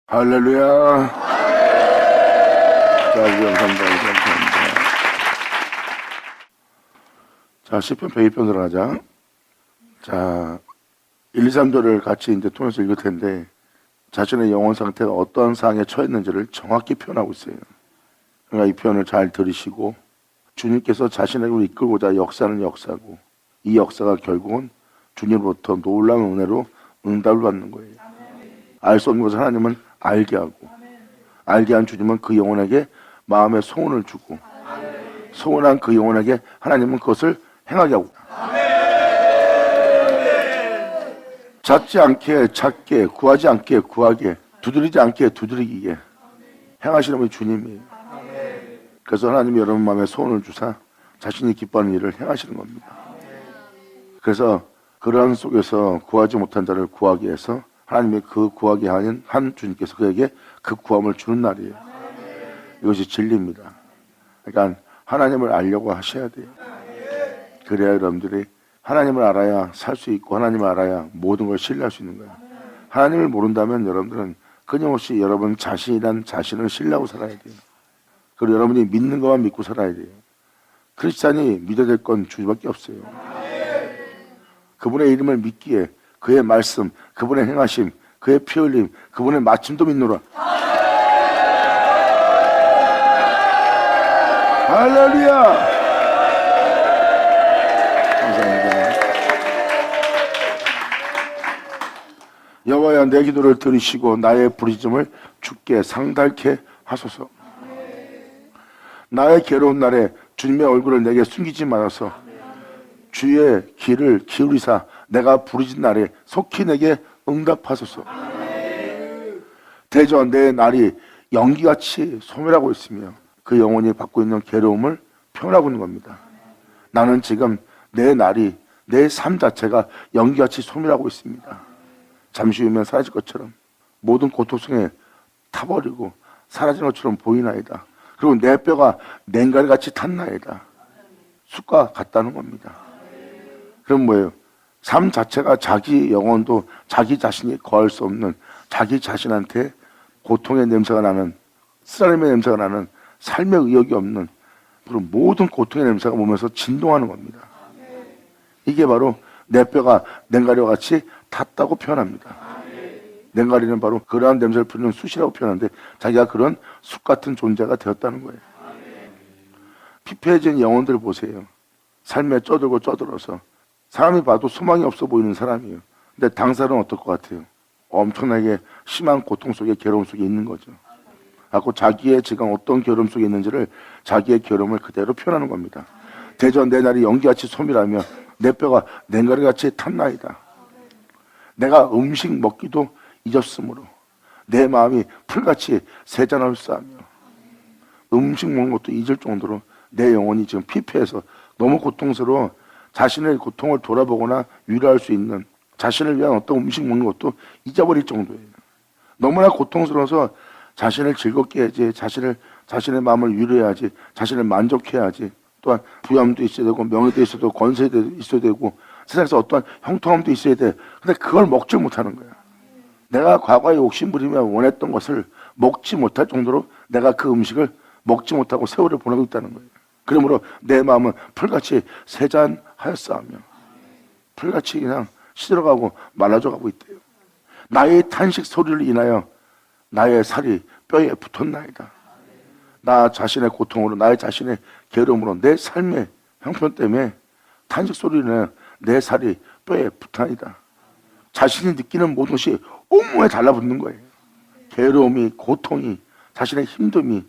할렐루야. 자, 감사합니다. 자, 시편 102편 들어가자. 자, 1, 2, 3절을 같이 이제 통해서 읽을 텐데, 자신의 영혼 상태가 어떠한 상황에 처했는지를 정확히 표현하고 있어요. 그러니까 이 표현을 잘 들으시고, 주님께서 자신을 이끌고자 역사는 역사고, 이 역사가 결국은 주님으로부터 놀라운 은혜로 응답을 받는 거예요. 알 수 없는 것을 하나님은 알게 하고, 알게 한 주님은 그 영혼에게 마음의 소원을 주고, 소원한 그 영혼에게 하나님은 그것을 행하게 하고, 찾지 않게 찾게, 구하지 않게 구하게, 두드리지 않게 두드리게 행하시는 분이 주님이에요. 그래서 하나님이 여러분 마음에 소원을 주사 자신이 기뻐하는 일을 행하시는 겁니다. 그래서 그러한 속에서 구하지 못한 자를 구하기 위해서 하나님이 그 구하게 한 주님께서 그에게 그 구함을 주는 날이에요. 이것이 진리입니다. 그러니까 하나님을 알려고 하셔야 돼요. 그래야 여러분들이 하나님을 알아야 살 수 있고, 하나님을 알아야 모든 걸 신뢰할 수 있는 거예요. 하나님을 모른다면 여러분들은 끊임없이 여러분 자신이란 자신을 신뢰하고 살아야 돼요. 그리고 여러분이 믿는 것만 믿고 살아야 돼요. 크리스찬이 믿어야 될 건 주밖에 없어요. 그분의 이름을 믿기에 그의 말씀, 그분의 행하심, 그의 피 흘림, 그분의 마침도 믿노라. 할렐루야. 감사합니다. 여호와여, 내 기도를 들으시고 나의 부르짖음을 주께 상달케 하소서. 나의 괴로운 날에 주님의 얼굴을 내게 숨기지 말아서 주의 귀를 기울이사 내가 부르짖는 날에 속히 내게 응답하소서. 대저 내 날이 연기같이 소멸하고 있으며 그 영혼이 받고 있는 괴로움을 표현하고 있는 겁니다. 나는 지금 내 날이, 내 삶 자체가 연기같이 소멸하고 있습니다. 잠시 후면 사라질 것처럼 모든 고통 속에 타버리고 사라지는 것처럼 보이나이다. 그리고 내 뼈가 냉가리같이 탔나이다. 숯과 같다는 겁니다. 그럼 뭐예요? 삶 자체가 자기 영혼도 자기 자신이 거할 수 없는, 자기 자신한테 고통의 냄새가 나는, 쓰라림의 냄새가 나는, 삶의 의욕이 없는 그런 모든 고통의 냄새가 몸에서 진동하는 겁니다. 이게 바로 내 뼈가 냉가리와 같이 탔다고 표현합니다. 냉가리는 바로 그러한 냄새를 풍기는 숯이라고 표현하는데, 자기가 그런 숯 같은 존재가 되었다는 거예요. 피폐해진 영혼들 보세요. 삶에 쪄들어서 사람이 봐도 소망이 없어 보이는 사람이에요. 근데 당사자는 어떨 것 같아요? 엄청나게 심한 고통 속에, 괴로움 속에 있는 거죠. 그래서 자기의 지금 어떤 괴로움 속에 있는지를, 자기의 괴로움을 그대로 표현하는 겁니다. 대저 내 날이 연기같이 소멸하며 내 뼈가 냉가리같이 탔나이다. 내가 음식 먹기도 잊었으므로 내 마음이 풀같이 세잔하였사하며, 음식 먹는 것도 잊을 정도로 내 영혼이 지금 피폐해서 너무 고통스러워 자신의 고통을 돌아보거나 위로할 수 있는, 자신을 위한 어떤 음식 먹는 것도 잊어버릴 정도예요. 너무나 고통스러워서 자신을 즐겁게 해야지, 자신의 마음을 위로해야지, 자신을 만족해야지, 또한 부함도 있어야 되고 명예도 있어야 되고 권세도 있어야 되고 세상에서 어떠한 형통함도 있어야 돼. 근데 그걸 먹지 못하는 거야. 내가 과거에 욕심부리며 원했던 것을 먹지 못할 정도로 내가 그 음식을 먹지 못하고 세월을 보내고 있다는 거예요. 그러므로 내 마음은 풀같이 세잔하였사하며, 풀같이 그냥 시들어가고 말라져가고 있대요. 나의 탄식 소리를 인하여 나의 살이 뼈에 붙었나이다. 나 자신의 고통으로, 나의 자신의 괴로움으로, 내 삶의 형편 때문에 탄식 소리는 내 살이 뼈에 붙나이다. 자신이 느끼는 모든 것이 온몸에 달라붙는 거예요. 괴로움이, 고통이, 자신의 힘듦이,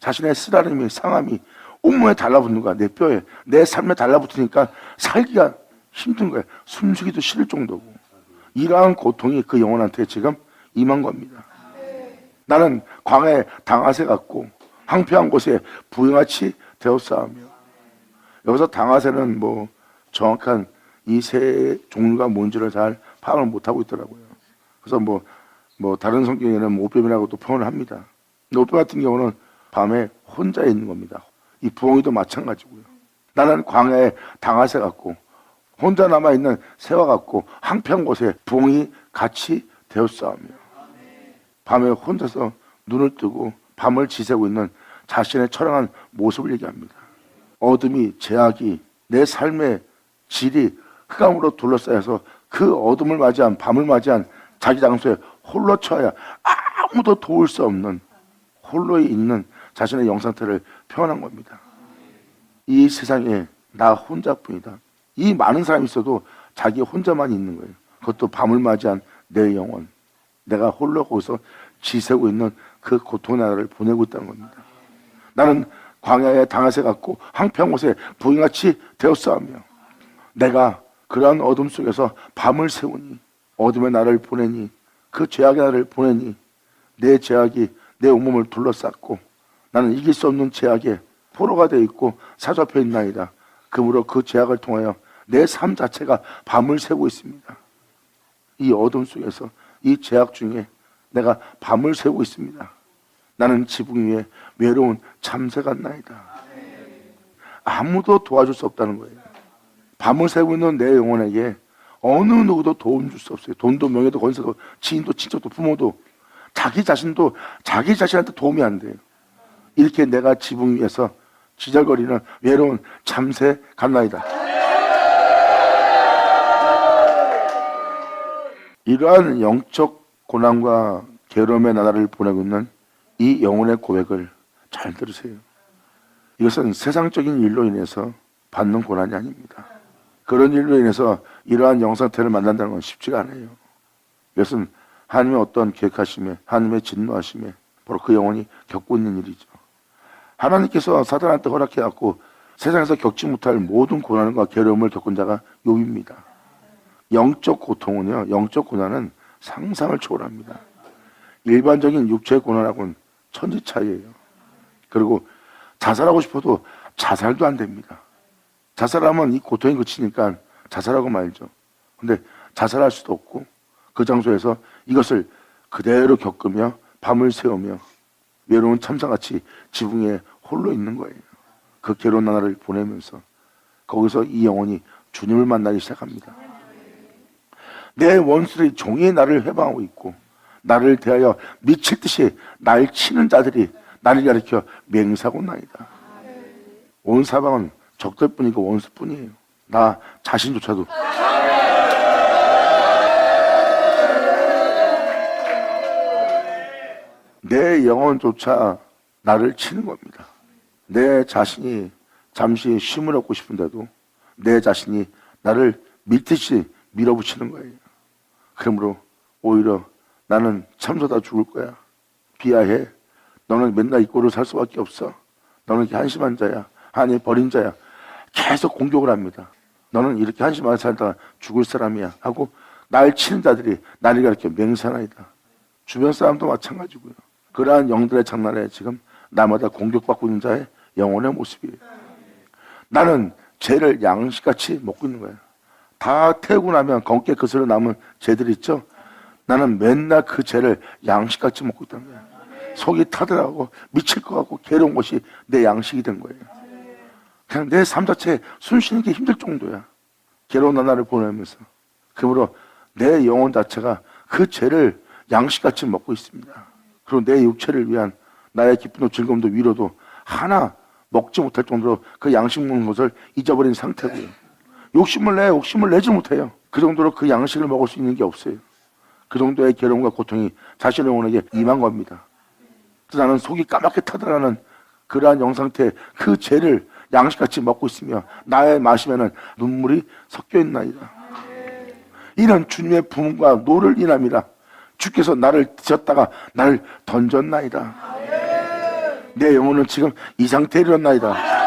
자신의 쓰라림이, 상함이 온몸에 달라붙는 거야. 내 뼈에, 내 삶에 달라붙으니까 살기가 힘든 거예요. 숨쉬기도 싫을 정도고. 이러한 고통이 그 영혼한테 지금 임한 겁니다. 나는 광야에 당아새 같고 황폐한 곳에 부영같이 되었사하며. 여기서 당아새는 뭐 정확한 이 새 종류가 뭔지를 잘 파악을 못하고 있더라고요. 그래서 뭐 다른 성경에는 오뱀이라고도 표현을 합니다. 근데 오뱀 같은 경우는 밤에 혼자 있는 겁니다. 이 부엉이도 마찬가지고요. 나는 광야에 당아새 같고 혼자 남아있는 새와 같고 황폐한 곳에 부엉이 같이 되었사하며. 밤에 혼자서 눈을 뜨고 밤을 지새고 있는 자신의 처량한 모습을 얘기합니다. 어둠이, 제약이, 내 삶의 질이 흑암으로 둘러싸여서 그 어둠을 맞이한, 밤을 맞이한 자기 장소에 홀로 처하여 아무도 도울 수 없는 홀로 있는 자신의 영상태를 표현한 겁니다. 이 세상에 나 혼자뿐이다. 이 많은 사람이 있어도 자기 혼자만 있는 거예요. 그것도 밤을 맞이한 내 영혼. 내가 홀로 거기서 지새고 있는 그 고통의 나라를 보내고 있다는 겁니다. 나는 광야에 당하새 같고 황폐한 곳에 부인같이 되었사오며 내가 그러한 어둠 속에서 밤을 새우니 어둠의 나를 보내니 그 죄악의 나를 보내니 내 죄악이 내 온몸을 둘러쌌고 나는 이길 수 없는 죄악에 포로가 되어 있고 사로잡혀 있나이다. 그러므로 그 죄악을 통하여 내 삶 자체가 밤을 새고 있습니다. 이 어둠 속에서 이 죄악 중에 내가 밤을 새고 있습니다. 나는 지붕 위에 외로운 참새 같나이다. 아무도 도와줄 수 없다는 거예요. 밤을 새고 있는 내 영혼에게 어느 누구도 도움 줄 수 없어요. 돈도 명예도 권세도 지인도 친척도 부모도 자기 자신도 자기 자신한테 도움이 안 돼요. 이렇게 내가 지붕 위에서 지절거리는 외로운 참새 같나이다. 이러한 영적 고난과 괴로움의 나라를 보내고 있는 이 영혼의 고백을 잘 들으세요. 이것은 세상적인 일로 인해서 받는 고난이 아닙니다. 그런 일로 인해서 이러한 영상태를 만난다는 건 쉽지가 않아요. 이것은 하나님의 어떤 계획하심에, 하나님의 진노하심에 바로 그 영혼이 겪고 있는 일이죠. 하나님께서 사단한테 허락해갖고 세상에서 겪지 못할 모든 고난과 괴로움을 겪은 자가 욥입니다. 영적 고통은요, 영적 고난은 상상을 초월합니다. 일반적인 육체의 고난하고는 천지 차이예요. 그리고 자살하고 싶어도 자살도 안 됩니다. 자살하면 이 고통이 그치니까 자살하고 말죠. 근데 자살할 수도 없고 그 장소에서 이것을 그대로 겪으며 밤을 새우며 외로운 참사같이 지붕 위에 홀로 있는 거예요. 그 괴로운 나날을 보내면서 거기서 이 영혼이 주님을 만나기 시작합니다. 내 원수들이 종일 나를 회방하고 있고 나를 대하여 미칠 듯이 날 치는 자들이 나를 가리켜 맹세하고 나이다. 온 사방은 적들뿐이고 원수뿐이에요. 나 자신조차도 내 영혼조차 나를 치는 겁니다. 내 자신이 잠시 쉼을 얻고 싶은데도 내 자신이 나를 밀듯이 밀어붙이는 거예요. 그러므로 오히려 나는 참소다 죽을 거야. 비하해. 너는 맨날 이 꼴을 살 수밖에 없어. 너는 이렇게 한심한 자야. 아니 버린 자야. 계속 공격을 합니다. 너는 이렇게 한심하게 살다가 죽을 사람이야 하고 날 치는 자들이 나를 가리켜 맹세하나이다. 주변 사람도 마찬가지고요. 그러한 영들의 장난에 지금 나마다 공격받고 있는 자의 영혼의 모습이에요. 나는 죄를 양식같이 먹고 있는 거예요. 다 태우고 나면 검게 거슬러 남은 죄들 있죠. 나는 맨날 그 죄를 양식같이 먹고 있다는 거예요. 속이 타들어가고 미칠 것 같고 괴로운 것이 내 양식이 된 거예요. 그냥 내 삶 자체에 숨 쉬는 게 힘들 정도야. 괴로운 나날을 보내면서. 그러므로 내 영혼 자체가 그 죄를 양식같이 먹고 있습니다. 그리고 내 육체를 위한 나의 기쁨도 즐거움도 위로도 하나 먹지 못할 정도로 그 양식 먹는 것을 잊어버린 상태고요. 욕심을 내지 못해요. 그 정도로 그 양식을 먹을 수 있는 게 없어요. 그 정도의 괴로움과 고통이 자신의 영혼에게 임한 겁니다. 그래서 나는 속이 까맣게 타들어가는 그러한 영상태에 그 죄를 양식같이 먹고 있으며 나의 마심에는 눈물이 섞여 있나이다. 이는 주님의 부흥과 노를 인함이라. 주께서 나를 드셨다가 나를 던졌나이다. 내 영혼은 지금 이 상태에 이르렀나이다.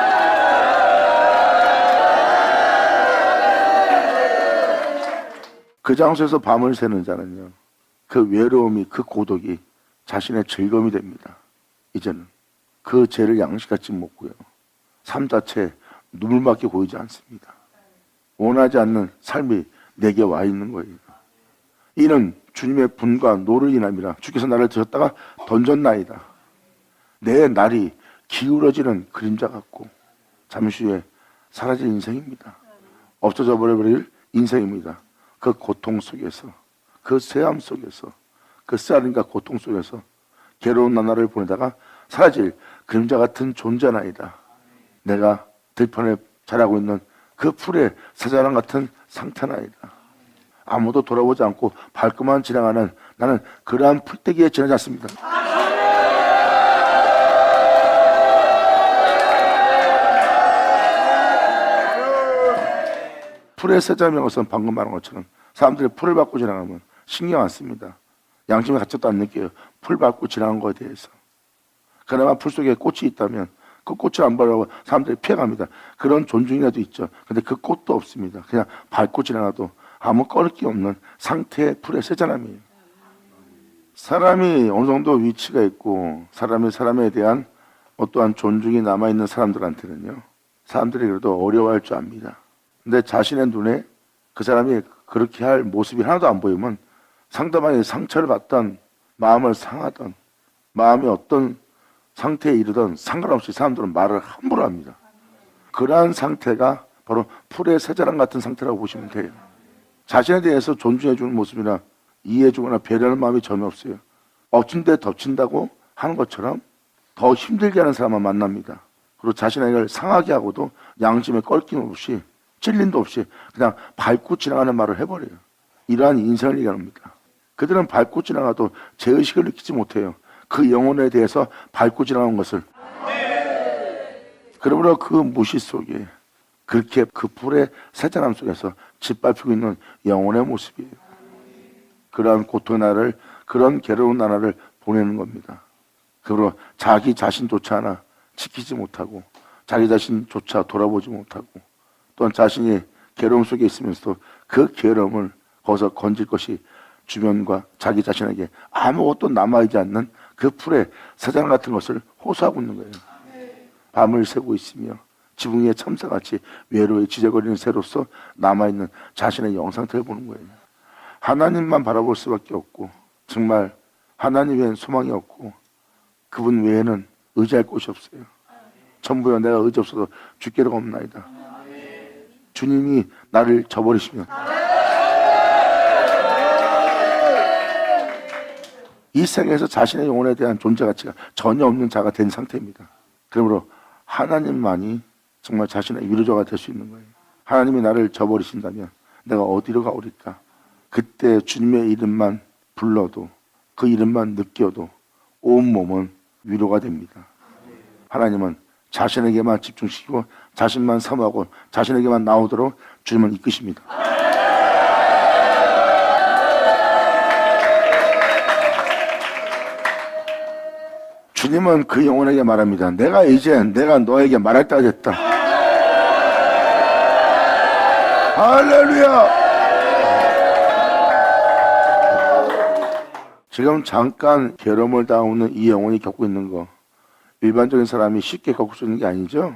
그 장소에서 밤을 새는 자는요, 그 외로움이, 그 고독이 자신의 즐거움이 됩니다. 이제는 그 죄를 양식같이 먹고요, 삶 자체에 눈물밖에 보이지 않습니다. 원하지 않는 삶이 내게 와 있는 거예요. 이는 주님의 분과 노를 인함이라. 주께서 나를 드셨다가 던졌나이다. 내 날이 기울어지는 그림자 같고 잠시 후에 사라질 인생입니다. 없어져 버릴 인생입니다. 그 고통 속에서, 그 세함 속에서, 그 쓰라림과 고통 속에서 괴로운 나날을 보내다가 사라질 그림자 같은 존재나이다. 내가 들판에 자라고 있는 그 풀의 새자랑 같은 상태나이다. 아무도 돌아보지 않고 밟고만 지나가는 나는 그러한 풀떼기에 지나지 않습니다. 풀의 새자라는 것은 방금 말한 것처럼 사람들이 풀을 밟고 지나가면 신경 안 씁니다. 양심에 갇혔다 안 느껴요. 풀 밟고 지나간 것에 대해서. 그나마 풀 속에 꽃이 있다면 그 꽃을 안 보려고 사람들이 피해갑니다. 그런 존중이라도 있죠. 근데 그 꽃도 없습니다. 그냥 밟고 지나가도 아무 꺼릴 없는 상태의 풀의 새자람이에요. 사람이 어느 정도 위치가 있고 사람이 사람에 대한 어떠한 존중이 남아있는 사람들한테는요, 사람들이 그래도 어려워할 줄 압니다. 근데 자신의 눈에 그 사람이 그렇게 할 모습이 하나도 안 보이면 상대방이 상처를 받던 마음을 상하던 마음이 어떤 상태에 이르던 상관없이 사람들은 말을 함부로 합니다. 그러한 상태가 바로 풀의 새자랑 같은 상태라고 보시면 돼요. 자신에 대해서 존중해주는 모습이나 이해해주거나 배려하는 마음이 전혀 없어요. 엎친 데 덮친다고 하는 것처럼 더 힘들게 하는 사람만 만납니다. 그리고 자신에게 상하게 하고도 양심에 껄낌 없이 찔림도 없이 그냥 밟고 지나가는 말을 해버려요. 이러한 인생을 얘기합니다. 그들은 밟고 지나가도 죄의식을 느끼지 못해요. 그 영혼에 대해서 밟고 지나간 것을. 그러므로 그 무시 속에 그렇게 그 불의 새자람 속에서 짓밟히고 있는 영혼의 모습이에요. 그러한 고통의 나라를, 그런 괴로운 나라를 보내는 겁니다. 그러므로 자기 자신조차 하나 지키지 못하고 자기 자신조차 돌아보지 못하고 또한 자신이 괴로움 속에 있으면서도 그 괴로움을 거기서 건질 것이 주변과 자기 자신에게 아무것도 남아있지 않는 그 풀의 새자람 같은 것을 호소하고 있는 거예요. 밤을 새고 있으며 지붕 위에 참새같이 외로이 지저거리는 새로서 남아있는 자신의 영상태를 보는 거예요. 하나님만 바라볼 수밖에 없고 정말 하나님 외엔 소망이 없고 그분 외에는 의지할 곳이 없어요. 전부여 내가 의지 없어도 주께로가 없나이다. 주님이 나를 저버리시면 이 세계에서 자신의 영혼에 대한 존재 가치가 전혀 없는 자가 된 상태입니다. 그러므로 하나님만이 정말 자신의 위로자가 될 수 있는 거예요. 하나님이 나를 저버리신다면 내가 어디로 가오리까? 그때 주님의 이름만 불러도 그 이름만 느껴도 온몸은 위로가 됩니다. 하나님은 자신에게만 집중시키고 자신만 사모하고 자신에게만 나오도록 주님은 이끄십니다. 주님은 그 영혼에게 말합니다. 내가 너에게 말할 때가 됐다. 할렐루야! 지금 잠깐 괴로움을 당하는 이 영혼이 겪고 있는 거 일반적인 사람이 쉽게 겪을 수 있는 게 아니죠.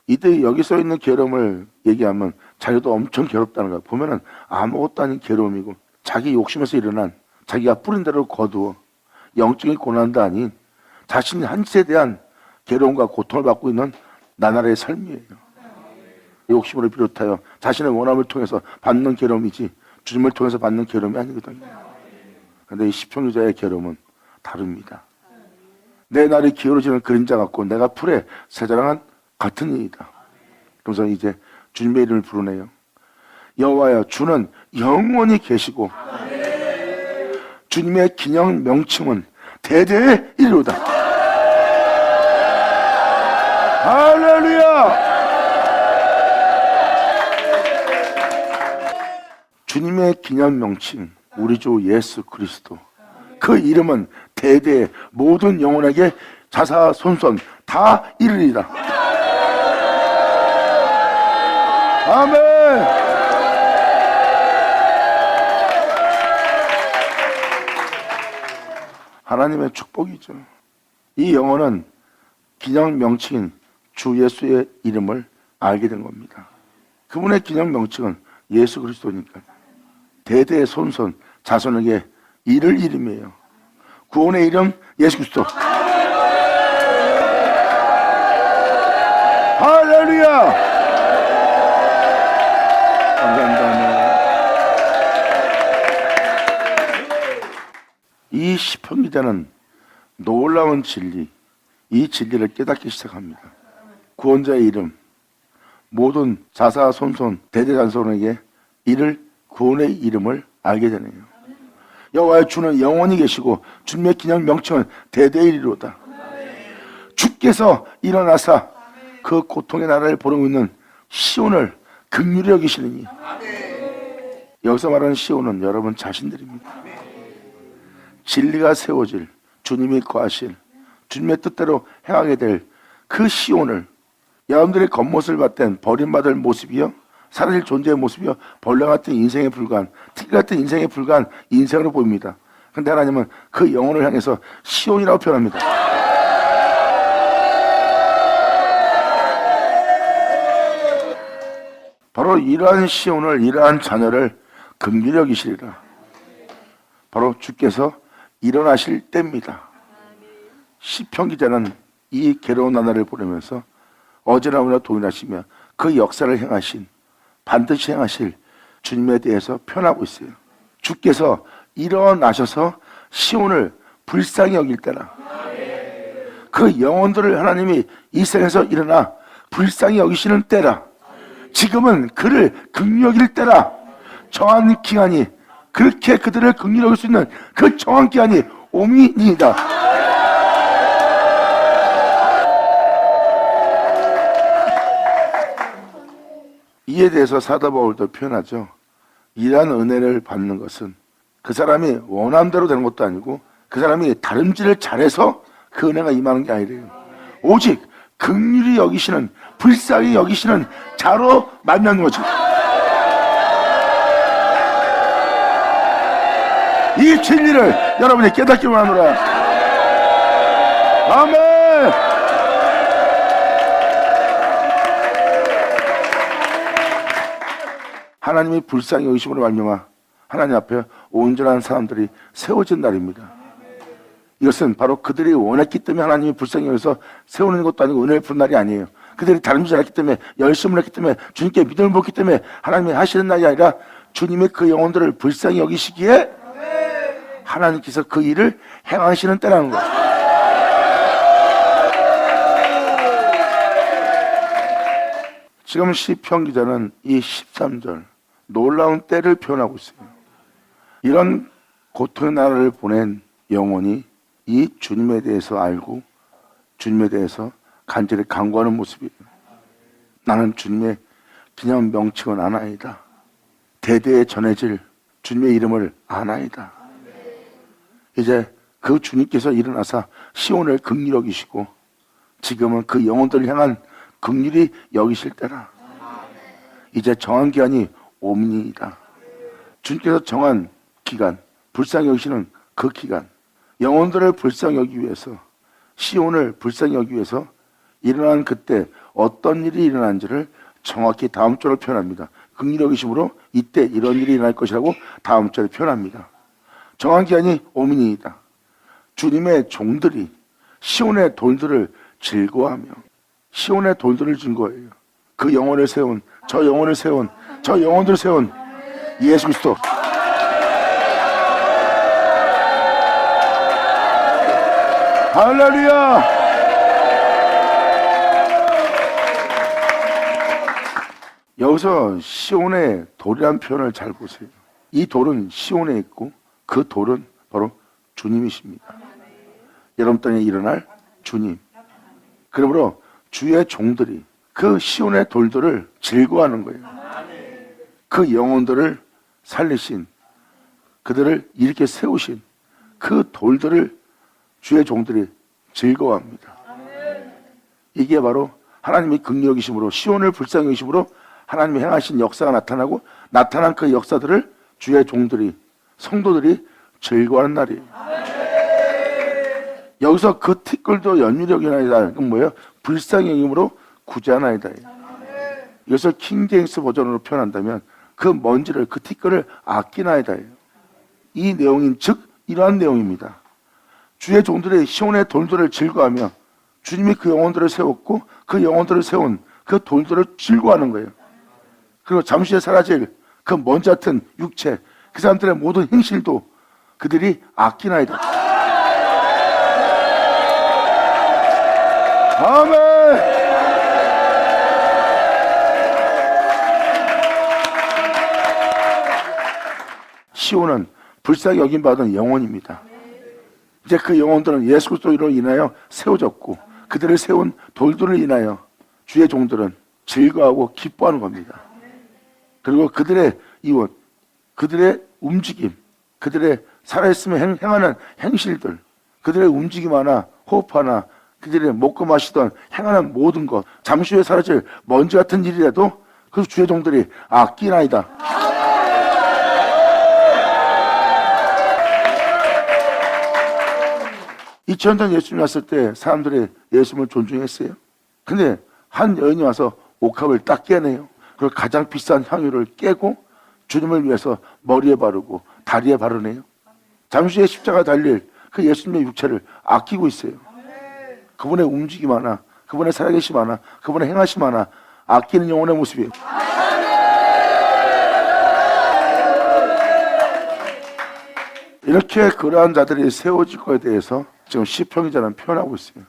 이때 여기 써 있는 괴로움을 얘기하면 자기도 엄청 괴롭다는 거야. 보면은 아무것도 아닌 괴로움이고 자기 욕심에서 일어난 자기가 뿌린 대로 거두어 영적인 고난도 아닌 자신의 한치에 대한 괴로움과 고통을 받고 있는 나날의 삶이에요. 욕심을 비롯하여 자신의 원함을 통해서 받는 괴로움이지 주님을 통해서 받는 괴로움이 아니거든요. 그런데 이 시편기자의 괴로움은 다릅니다. 내 날이 기울어지는 그림자 같고 내가 풀에 새자랑 같은 이이다. 그래서 이제 주님의 이름을 부르네요. 여호와여, 주는 영원히 계시고 주님의 기념 명칭은 대대에 이르로다. 할렐루야! 주님의 기념 명칭, 우리 주 예수 그리스도. 그 이름은 대대에 모든 영혼에게 자사손손 다 이르리라. 아멘. 하나님의 축복이죠. 이 영혼은 기념 명칭인 주 예수의 이름을 알게 된 겁니다. 그분의 기념 명칭은 예수 그리스도니까 대대의 손손 자손에게 이를 이름이에요. 구원의 이름 예수 그리스도. 할렐루야! 감사합니다. 시편 기자는 놀라운 진리, 이 진리를 깨닫기 시작합니다. 구원자의 이름, 모든 자사손손 대대장손에게 이를 구원의 이름을 알게 되네요. 여호와의 주는 영원히 계시고 주님의 기념 명칭은 대대이리로다. 주께서 일어나사 그 고통의 나라를 보내고 있는 시온을 긍휼히 여기시느니. 여기서 말하는 시온은 여러분 자신들입니다. 진리가 세워질, 주님이 거하실, 주님의 뜻대로 행하게 될 그 시온을 여러분들의 겉모습을 봤던 버림받을 모습이요, 사라질 존재의 모습이요, 벌레 같은 인생에 불과한, 티끌 같은 인생에 불과한 인생으로 보입니다. 그런데 하나님은 그 영혼을 향해서 시온이라고 표현합니다. 바로 이러한 시온을, 이러한 자녀를 긍휼히 여기시리라. 바로 주께서 일어나실 때입니다. 시편 기자는 이 괴로운 나날을 보내면서 어제나 오늘 동일하시며 그 역사를 행하신, 반드시 행하실 주님에 대해서 표현하고 있어요. 주께서 일어나셔서 시온을 불쌍히 여길 때라. 그 영혼들을 하나님이 이 세상에서 일어나 불쌍히 여기시는 때라. 지금은 그를 긍휼히 여길 때라. 정한 기간이, 그렇게 그들을 긍휼히 여길 수 있는 그 정한 기간이 오미니이다. 이에 대해서 사도 바울도 표현하죠. 이러한 은혜를 받는 것은 그 사람이 원함대로 되는 것도 아니고 그 사람이 다름질을 잘해서 그 은혜가 임하는 게 아니래요. 오직 긍휼히 여기시는, 불쌍히 여기시는 자로 만나는 거죠. 이 진리를 여러분이 깨닫기 원하노라. 아멘. 하나님이 불쌍히 여기심으로 말미암아 하나님 앞에 온전한 사람들이 세워진 날입니다. 이것은 바로 그들이 원했기 때문에 하나님이 불쌍히 여기서 세우는 것도 아니고 은혜를 푸는 날이 아니에요. 그들이 다름질 않았기 때문에, 열심을 했기 때문에, 주님께 믿음을 먹기 때문에 하나님이 하시는 날이 아니라 주님의 그 영혼들을 불쌍히 여기시기에 하나님께서 그 일을 행하시는 때라는 거예요. 지금 시편 기자는 이 13절 놀라운 때를 표현하고 있어요. 이런 고통의 나라를 보낸 영혼이 이 주님에 대해서 알고 주님에 대해서 간절히 간구하는 모습이에요. 나는 주님의 기념 명칭은 아나이다. 대대에 전해질 주님의 이름을 아나이다. 이제 그 주님께서 일어나사 시온을 긍휼히 여기시고 지금은 그 영혼들을 향한 긍휼히 여기실 때라. 이제 정한 기간이 오미니이다. 주님께서 정한 기간, 불쌍히 여기시는 그 기간, 영혼들을 불쌍히 여기기 위해서, 시온을 불쌍히 여기기 위해서 일어난 그때 어떤 일이 일어난지를 정확히 다음 절을 표현합니다. 긍휼히 여기심으로 이때 이런 일이 일어날 것이라고 다음 절에 표현합니다. 정한 기간이 오미니이다. 주님의 종들이 시온의 돌들을 즐거워하며, 시온의 돌들을 준 거예요. 그 영혼을 세운, 저 영혼을 세운, 저 영혼들을 세운 예수 그리스도. 할렐루야. 여기서 시온의 돌이란 표현을 잘 보세요. 이 돌은 시온에 있고 그 돌은 바로 주님이십니다. 여러분 땅에 일어날 주님. 그러므로 주의 종들이 그 시온의 돌들을 즐거워하는 거예요. 그 영혼들을 살리신, 그들을 이렇게 세우신 그 돌들을 주의 종들이 즐거워합니다. 이게 바로 하나님이 긍휼히 여기심으로, 시온을 불쌍히 여기심으로 하나님이 행하신 역사가 나타나고, 나타난 그 역사들을 주의 종들이, 성도들이 즐거워하는 날이에요. 여기서 그 티끌도 연유히 여기나이다. 그건 뭐예요? 불쌍히 여김으로 구제하나이다. 이것을 킹제임스 버전으로 표현한다면 그 먼지를, 그 티끌을 아끼나이다. 이 내용인 즉 이러한 내용입니다. 주의 종들이 시온의 돌들을 즐거워하며 주님이 그 영혼들을 세웠고 그 영혼들을 세운 그 돌들을 즐거워하는 거예요. 그리고 잠시 후에 사라질 그 먼지 같은 육체, 그 사람들의 모든 행실도 그들이 아끼나이다. 시온은 불쌍히 여김받은 영혼입니다. 이제 그 영혼들은 예수 그리스도로 인하여 세워졌고 그들을 세운 돌들을 인하여 주의 종들은 즐거워하고 기뻐하는 겁니다. 그리고 그들의 이웃, 그들의 움직임, 그들의 살아있으며 행하는 행실들, 그들의 움직임 하나, 호흡 하나, 그들의 먹고 마시던 행하는 모든 것, 잠시 후에 사라질 먼지 같은 일이라도 그 주의 종들이 아끼나이다. 2000년 예수님 왔을 때 사람들이 예수님을 존중했어요. 근데 한 여인이 와서 옥합을 딱 깨네요. 그리고 가장 비싼 향유를 깨고 주님을 위해서 머리에 바르고 다리에 바르네요. 잠시 후에 십자가 달릴 그 예수님의 육체를 아끼고 있어요. 그분의 움직임 하나, 그분의 살아계심 하나, 그분의 행하심 하나 아끼는 영혼의 모습이에요. 이렇게 그러한 자들이 세워질 것에 대해서 지금 시편 기자는 표현하고 있어요.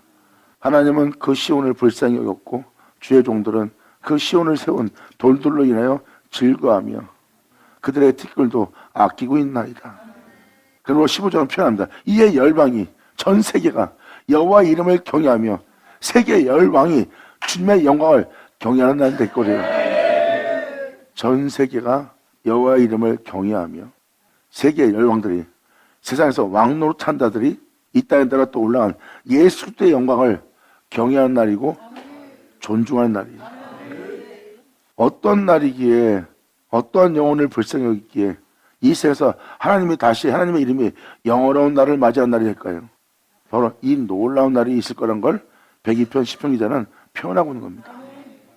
하나님은 그 시온을 불쌍히 여겼고 주의 종들은 그 시온을 세운 돌들로 인하여 즐거워하며 그들의 티끌도 아끼고 있나이다. 그리고 15절은 표현합니다. 이에 열방이 전 세계가 여호와 이름을 경외하며 세계 열방이 주님의 영광을 경외하는 날이 될 거래요. 전 세계가 여호와 이름을 경외하며 세계 열방들이 세상에서 왕노릇한 자들이 이 땅에 들어 또 올라간 예수 그리스도의 영광을 경외하는 날이고 존중하는 날이에요. 어떤 날이기에 어떠한 영혼을 불쌍히 여기기에 이 세상에서 하나님이 다시 하나님의 이름이 영원로운 날을 맞이한 날이 될까요? 바로 이 놀라운 날이 있을 거란 걸 102편 시편 기자는 표현하고 있는 겁니다.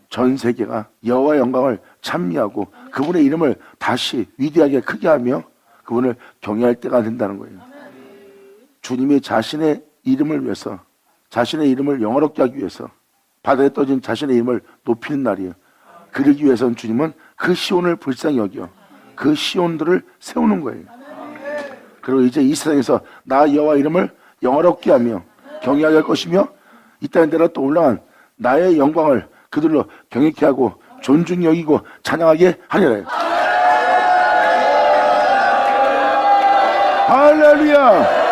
전 세계가 여호와의 영광을 찬미하고 그분의 이름을 다시 위대하게 크게 하며 그분을 경외할 때가 된다는 거예요. 주님이 자신의 이름을 위해서 자신의 이름을 영화롭게 하기 위해서 바다에 떠진 자신의 이름을 높이는 날이에요. 그러기 위해서는 주님은 그 시온을 불쌍히 여겨 그 시온들을 세우는 거예요. 그리고 이제 이 세상에서 나 여호와 이름을 영화롭게 하며 경외하게 할 것이며 이 땅에 내려 또 올라간 나의 영광을 그들로 경외케 하고 존중히 여기고 찬양하게 하리라. 할렐루야.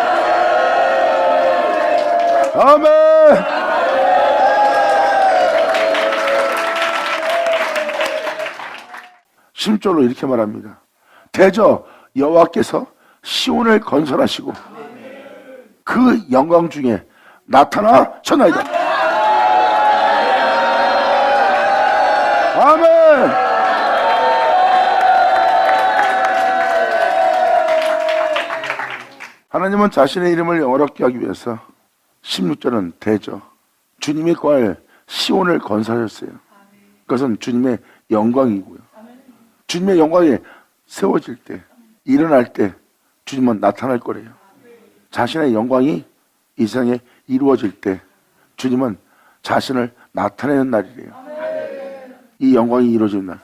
아멘. 10절로 이렇게 말합니다. 대저 여호와께서 시온을 건설하시고 그 영광 중에 나타나셨나이다. 아멘. 하나님은 자신의 이름을 영화롭게 하기 위해서 16절은 대저 주님이 거할 시온을 건설하셨어요. 그것은 주님의 영광이고요. 주님의 영광이 세워질 때 일어날 때 주님은 나타날 거래요. 자신의 영광이 이 세상에 이루어질 때 주님은 자신을 나타내는 날이래요. 이 영광이 이루어지는 날.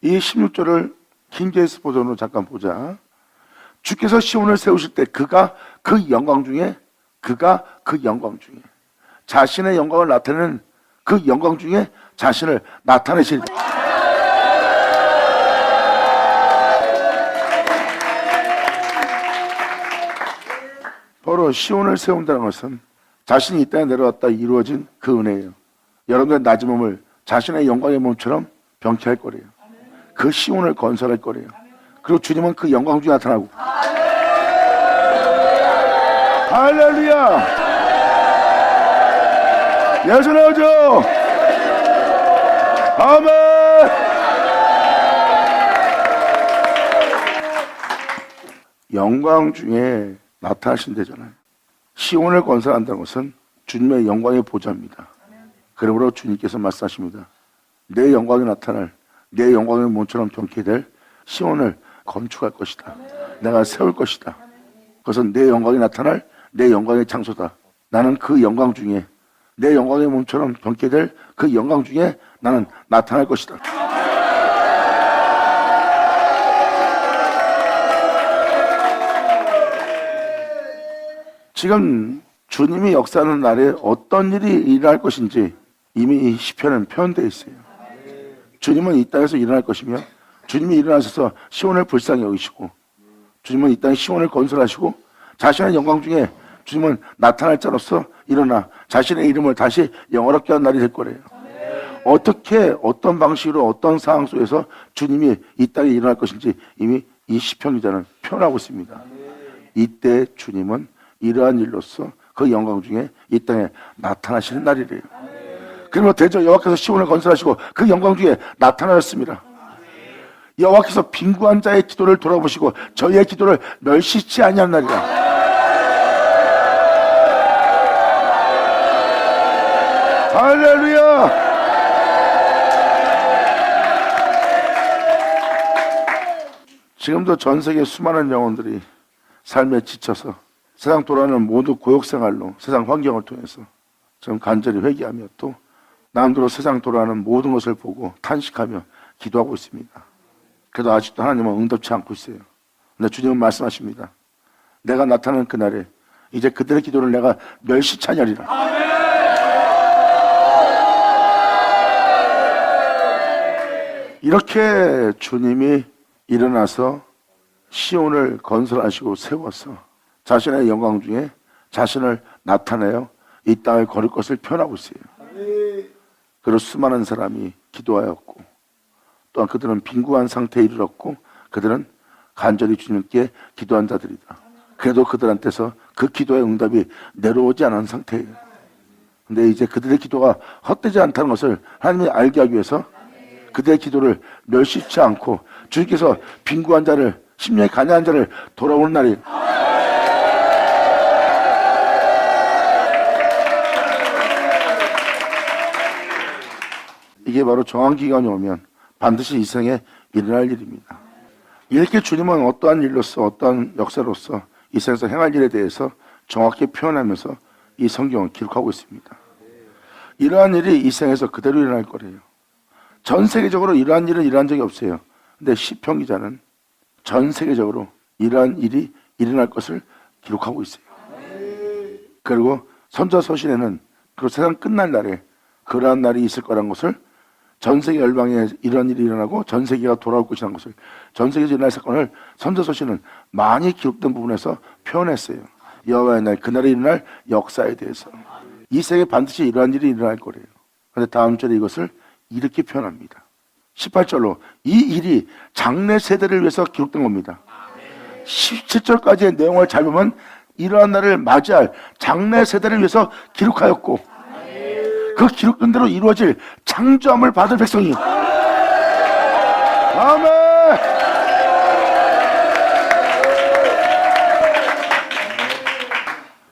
이 16절을 킹제임스 버전으로 잠깐 보자. 주께서 시온을 세우실 때 그가 그 영광 중에 자신의 영광을 나타내는 그 영광 중에 자신을 나타내실 때 바로 시온을 세운다는 것은 자신이 이 땅에 내려왔다 이루어진 그 은혜예요. 여러분의 낮은 몸을 자신의 영광의 몸처럼 병케 할 거래요. 그 시온을 건설할 거래요. 그리고 주님은 그 영광 중에 나타나고 할렐루야. 예수 나오죠. 아멘. 영광 중에 나타나신다잖아요. 시온을 건설한다는 것은 주님의 영광의 보좌입니다. 그러므로 주님께서 말씀하십니다. 내 영광이 나타날 내 영광의 몸처럼 경케 될 시온을 건축할 것이다. 내가 세울 것이다. 그것은 내 영광이 나타날 내 영광의 장소다. 나는 그 영광 중에 내 영광의 몸처럼 경케 될 그 영광 중에 나는 나타날 것이다. 지금 주님이 역사하는 날에 어떤 일이 일어날 것인지 이미 이 시편은 표현되어 있어요. 주님은 이 땅에서 일어날 것이며 주님이 일어나셔서 시온을 불쌍히 여기시고 주님은 이 땅에 시온을 건설하시고 자신의 영광 중에 주님은 나타날 자로서 일어나 자신의 이름을 다시 영화롭게 하는 날이 될 거래요. 어떻게 어떤 방식으로 어떤 상황 속에서 주님이 이 땅에 일어날 것인지 이미 이 시편 기자는 표현하고 있습니다. 이때 주님은 이러한 일로서 그 영광 중에 이 땅에 나타나시는 날이래요. 그리고 대저 여호와께서 시온을 건설하시고 그 영광 중에 나타나셨습니다. 여호와께서 빈구한 자의 기도를 돌아보시고 저희의 기도를 멸시치 아니한 날이라. 할렐루야. 지금도 전 세계 수많은 영혼들이 삶에 지쳐서 세상 돌아가는 모두 고역생활로 세상 환경을 통해서 좀 간절히 회개하며 또 남들로 세상 돌아가는 모든 것을 보고 탄식하며 기도하고 있습니다. 그래도 아직도 하나님은 응답치 않고 있어요. 근데 주님은 말씀하십니다. 내가 나타나는 그날에 이제 그들의 기도를 내가 멸시치 아니하리라. 이렇게 주님이 일어나서 시온을 건설하시고 세워서 자신의 영광 중에 자신을 나타내어 이 땅을 걸을 것을 표현하고 있어요. 그리고 수많은 사람이 기도하였고 또한 그들은 빈구한 상태에 이르렀고 그들은 간절히 주님께 기도한 자들이다. 그래도 그들한테서 그 기도의 응답이 내려오지 않은 상태예요. 근데 이제 그들의 기도가 헛되지 않다는 것을 하나님이 알게 하기 위해서 그들의 기도를 멸시치 않고 주님께서 빈구한 자를 심령이 가난한 자를 돌아오는 날이 이게 바로 정한기간이 오면 반드시 이 생에 일어날 일입니다. 이렇게 주님은 어떠한 일로서 어떠한 역사로서 이 생에서 행할 일에 대해서 정확히 표현하면서 이 성경을 기록하고 있습니다. 이러한 일이 이 생에서 그대로 일어날 거래요. 전 세계적으로 이러한 일은 일어난 적이 없어요. 근데 시편 기자는 전 세계적으로 이러한 일이 일어날 것을 기록하고 있어요. 그리고 선자서신에는 그 세상 끝날 날에 그러한 날이 있을 거라는 것을 전 세계 열방에 이런 일이 일어나고 전 세계가 돌아올 것이라는 것을 전 세계에서 일어날 사건을 선자서신은 많이 기록된 부분에서 표현했어요. 여호와의 날, 그날에 일어날 역사에 대해서 이 세계에 반드시 이러한 일이 일어날 거래요. 그런데 다음 절에 이것을 이렇게 표현합니다. 18절로 이 일이 장래 세대를 위해서 기록된 겁니다. 17절까지의 내용을 잘 보면 이러한 날을 맞이할 장래 세대를 위해서 기록하였고 그 기록된 대로 이루어질 창조함을 받을 백성이 아멘.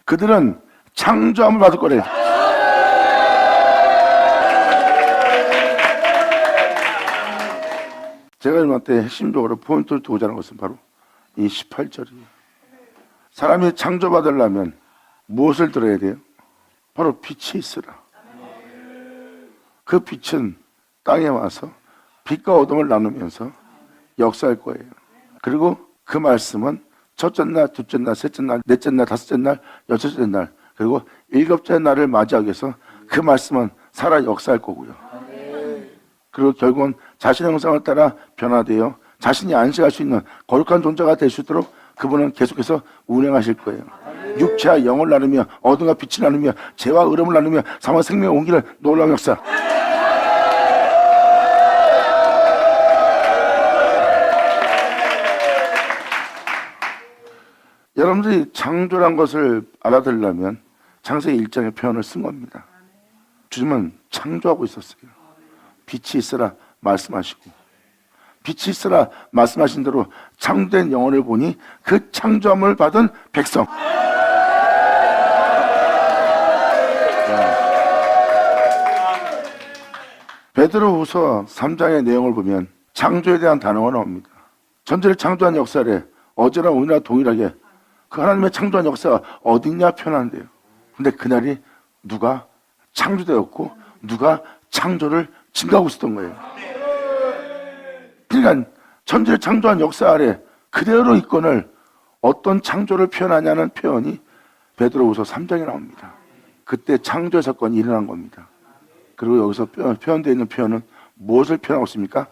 그들은 창조함을 받을 거래요. 제가 이한테 핵심적으로 포인트를 두고자 하는 것은 바로 이 18절이에요. 사람이 창조받으려면 무엇을 들어야 돼요? 바로 빛이 있으라. 그 빛은 땅에 와서 빛과 어둠을 나누면서 역사할 거예요. 그리고 그 말씀은 첫째 날, 둘째 날, 셋째 날, 넷째 날, 다섯째 날, 여섯째 날, 그리고 일곱째 날을 맞이하기 위해서 그 말씀은 살아 역사할 거고요. 그리고 결국은 자신의 형상을 따라 변화되어 자신이 안식할 수 있는 거룩한 존재가 될 수 있도록 그분은 계속해서 운행하실 거예요. 육체와 영을 나누며 어둠과 빛을 나누며 죄와 의름을 나누며 사망과 생명을 옮기는 놀라운 역사. 여러분들이 창조란 것을 알아들으려면 창세기 1장의 표현을 쓴 겁니다. 주님은 창조하고 있었어요. 빛이 있으라 말씀하시고 빛이 있으라 말씀하신 대로 창조된 영혼을 보니 그 창조함을 받은 백성. 베드로후서 3장의 내용을 보면 창조에 대한 단어가 나옵니다. 전체를 창조한 역사를 어제나 오늘이나 동일하게 그 하나님의 창조한 역사가 어딨냐 표현하는데요. 근데 그날이 누가 창조되었고 누가 창조를 증가하고 있었던 거예요. 그러니까 천지를 창조한 역사 아래 그대로 있건을 어떤 창조를 표현하냐는 표현이 베드로후서 3장에 나옵니다. 그때 창조 사건이 일어난 겁니다. 그리고 여기서 표현되어 있는 표현은 무엇을 표현하고 있습니까?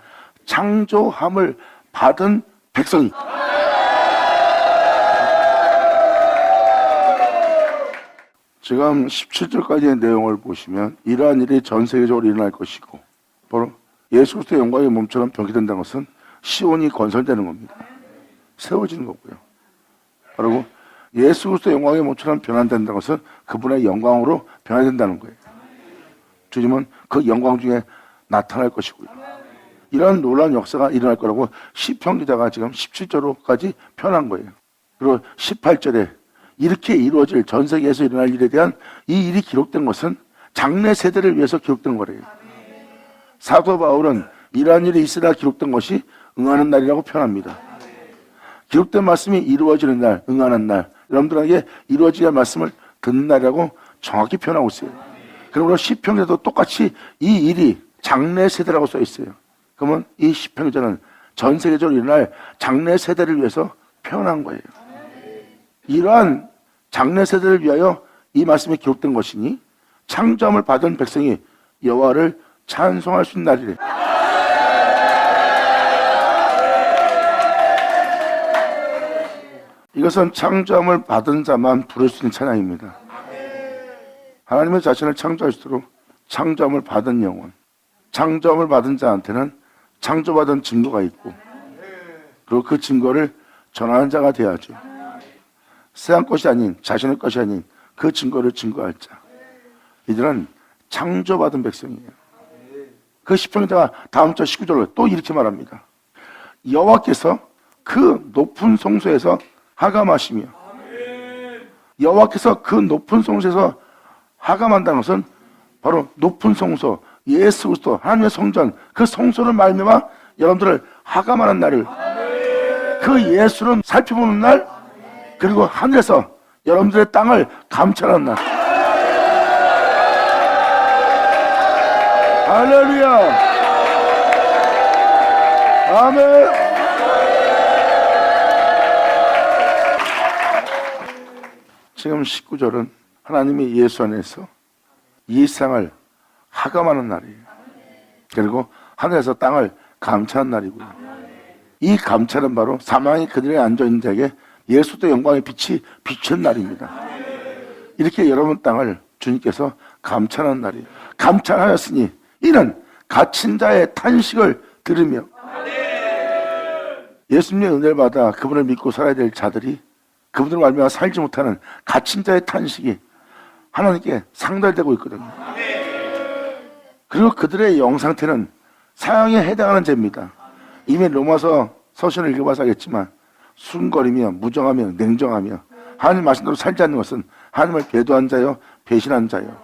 창조함을 받은 백성이. 지금 17절까지의 내용을 보시면 이러한 일이 전 세계적으로 일어날 것이고 바로 예수 그리스도의 영광의 몸처럼 변개된다는 것은 시온이 건설되는 겁니다. 세워지는 거고요. 그리고 예수 그리스도의 영광의 몸처럼 변환된다는 것은 그분의 영광으로 변화된다는 거예요. 주님은 그 영광 중에 나타날 것이고요. 이런 놀라운 역사가 일어날 거라고 시편 기자가 지금 17절로까지 표현한 거예요. 그리고 18절에 이렇게 이루어질 전 세계에서 일어날 일에 대한 이 일이 기록된 것은 장래 세대를 위해서 기록된 거래요. 사도 바울은 이러한 일이 있으라 기록된 것이 응하는 날이라고 표현합니다. 기록된 말씀이 이루어지는 날, 응하는 날, 여러분들에게 이루어지게 할 말씀을 듣는 날이라고 정확히 표현하고 있어요. 그리고 시편에도 똑같이 이 일이 장래 세대라고 써 있어요. 그러면 이 시편 기자는 전 세계적으로 일어날 장래 세대를 위해서 표현한 거예요. 이러한 장래 세대를 위하여 이 말씀이 기록된 것이니 창조함을 받은 백성이 여호와를 찬송할 수 있는 날이래. 이것은 창조함을 받은 자만 부를 수 있는 찬양입니다. 하나님의 자신을 창조하시도록 창조함을 받은 영혼, 창조함을 받은 자한테는 창조받은 증거가 있고 그리고 그 증거를 전하는 자가 돼야죠. 세상 것이 아닌, 자신의 것이 아닌 그 증거를 증거할 자. 이들은 창조받은 백성이에요. 그 시편기자가 다음 절 19절로 또 이렇게 말합니다. 여호와께서 그 높은 성소에서 하감하시며, 여호와께서 그 높은 성소에서 하감한다는 것은 바로 높은 성소, 예수 그리스도 하나님의 성전, 그 성소를 말미암아 여러분들을 하감하는 날을, 그 예수를 살펴보는 날, 그리고 하늘에서 여러분들의 땅을 감찰하는 날. 할렐루야. 아멘. 지금 19절은 하나님이 예수 안에서 이 세상을 하감하는 날이에요. 그리고 하늘에서 땅을 감찰하는 날이고요. 이 감찰은 바로 사망이 그들에 앉아있는 자에게 예수의 영광의 빛이 비치는 날입니다. 이렇게 여러분 땅을 주님께서 감찰하는 날이에요. 감찰하였으니 이는 갇힌 자의 탄식을 들으며, 예수님의 은혜를 받아 그분을 믿고 살아야 될 자들이 그분을 말미암아 살지 못하는 갇힌 자의 탄식이 하나님께 상달되고 있거든요. 그리고 그들의 영 상태는 사형에 해당하는 죄입니다. 이미 로마서 서신을 읽어봐서 알겠지만 순거리며 무정하며 냉정하며 하나님 말씀대로 살지 않는 것은 하나님을 배도한 자요 배신한 자요.